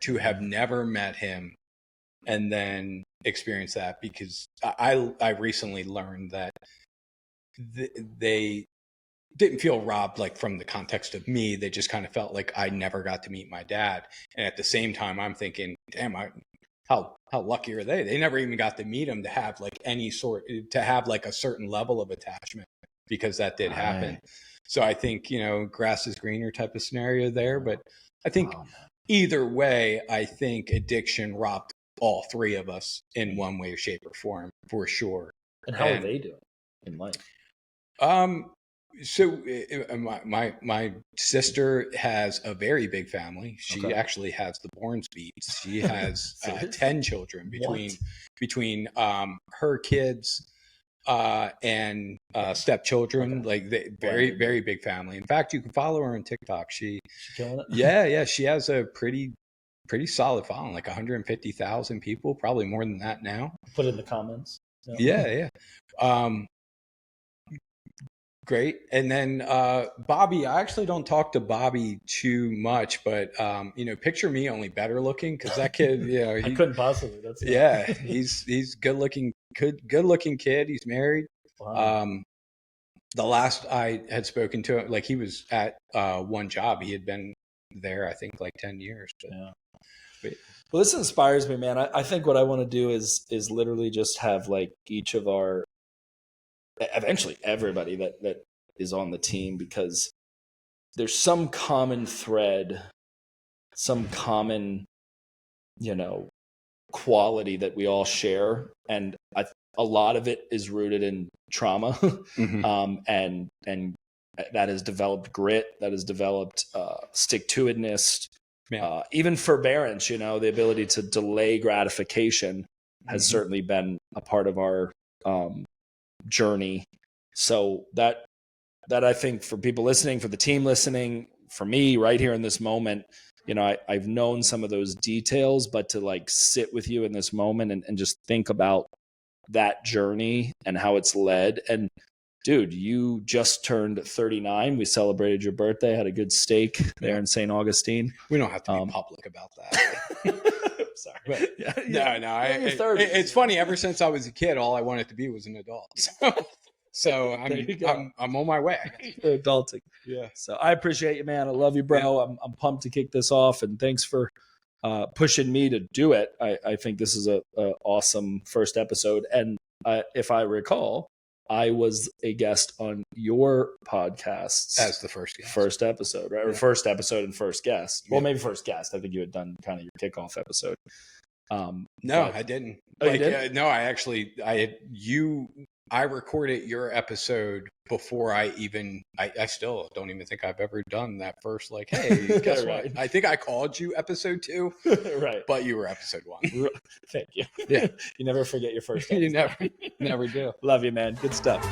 to have never met him and then experience that, because I recently learned that they didn't feel robbed, like from the context of me. They just kind of felt like I never got to meet my dad. And at the same time, I'm thinking, damn, how lucky are they? They never even got to meet him to have like to have like a certain level of attachment, because that did happen. So I think, grass is greener type of scenario there. But I think either way, I think addiction robbed all three of us in one way, shape, or form, for sure. And how are they doing in life? So my sister has a very big family. She actually has the Bourne beats. She has 10 children between her kids and stepchildren. Like very big family. In fact, you can follow her on TikTok. She killing it? Yeah. She has a pretty solid following, like 150,000 people, probably more than that now. Put it in the comments. Yeah. Great. And then Bobby, I actually don't talk to Bobby too much, but picture me only better looking, because that kid, I couldn't possibly. That's he's good looking kid. He's married. Wow. The last I had spoken to him, like, he was at one job. He had been there, I think, like 10 years. But, well, this inspires me, man. I think what I want to do is literally just have like each of our, eventually everybody that is on the team, because there's some common thread, some common, quality that we all share. And a lot of it is rooted in trauma. Mm-hmm. And that has developed grit, that has developed stick-to-itness, even forbearance, the ability to delay gratification has mm-hmm. certainly been a part of our journey. So that I think, for people listening, for the team listening, for me right here in this moment, I've known some of those details, but to like sit with you in this moment and just think about that journey and how it's led. And dude, you just turned 39. We celebrated your birthday, had a good steak there in St. Augustine. We don't have to be public about that. Sorry. But it's funny. Ever since I was a kid, all I wanted to be was an adult. So I mean, I'm on my way. Adulting. Yeah. So I appreciate you, man. I love you, bro. Yeah. I'm pumped to kick this off, and thanks for pushing me to do it. I think this is a awesome first episode. And if I recall, I was a guest on your podcasts as the first episode, right? Or first episode and first guest. Well, maybe first guest. I think you had done kind of your kickoff episode. No, I didn't. Oh, you did? No, I recorded your episode before I still don't even think I've ever done that first, like, hey, guess right. what? I think I called you episode 2, right? But you were episode 1. Thank you. Yeah. You never forget your first episode. You never do. Love you, man. Good stuff.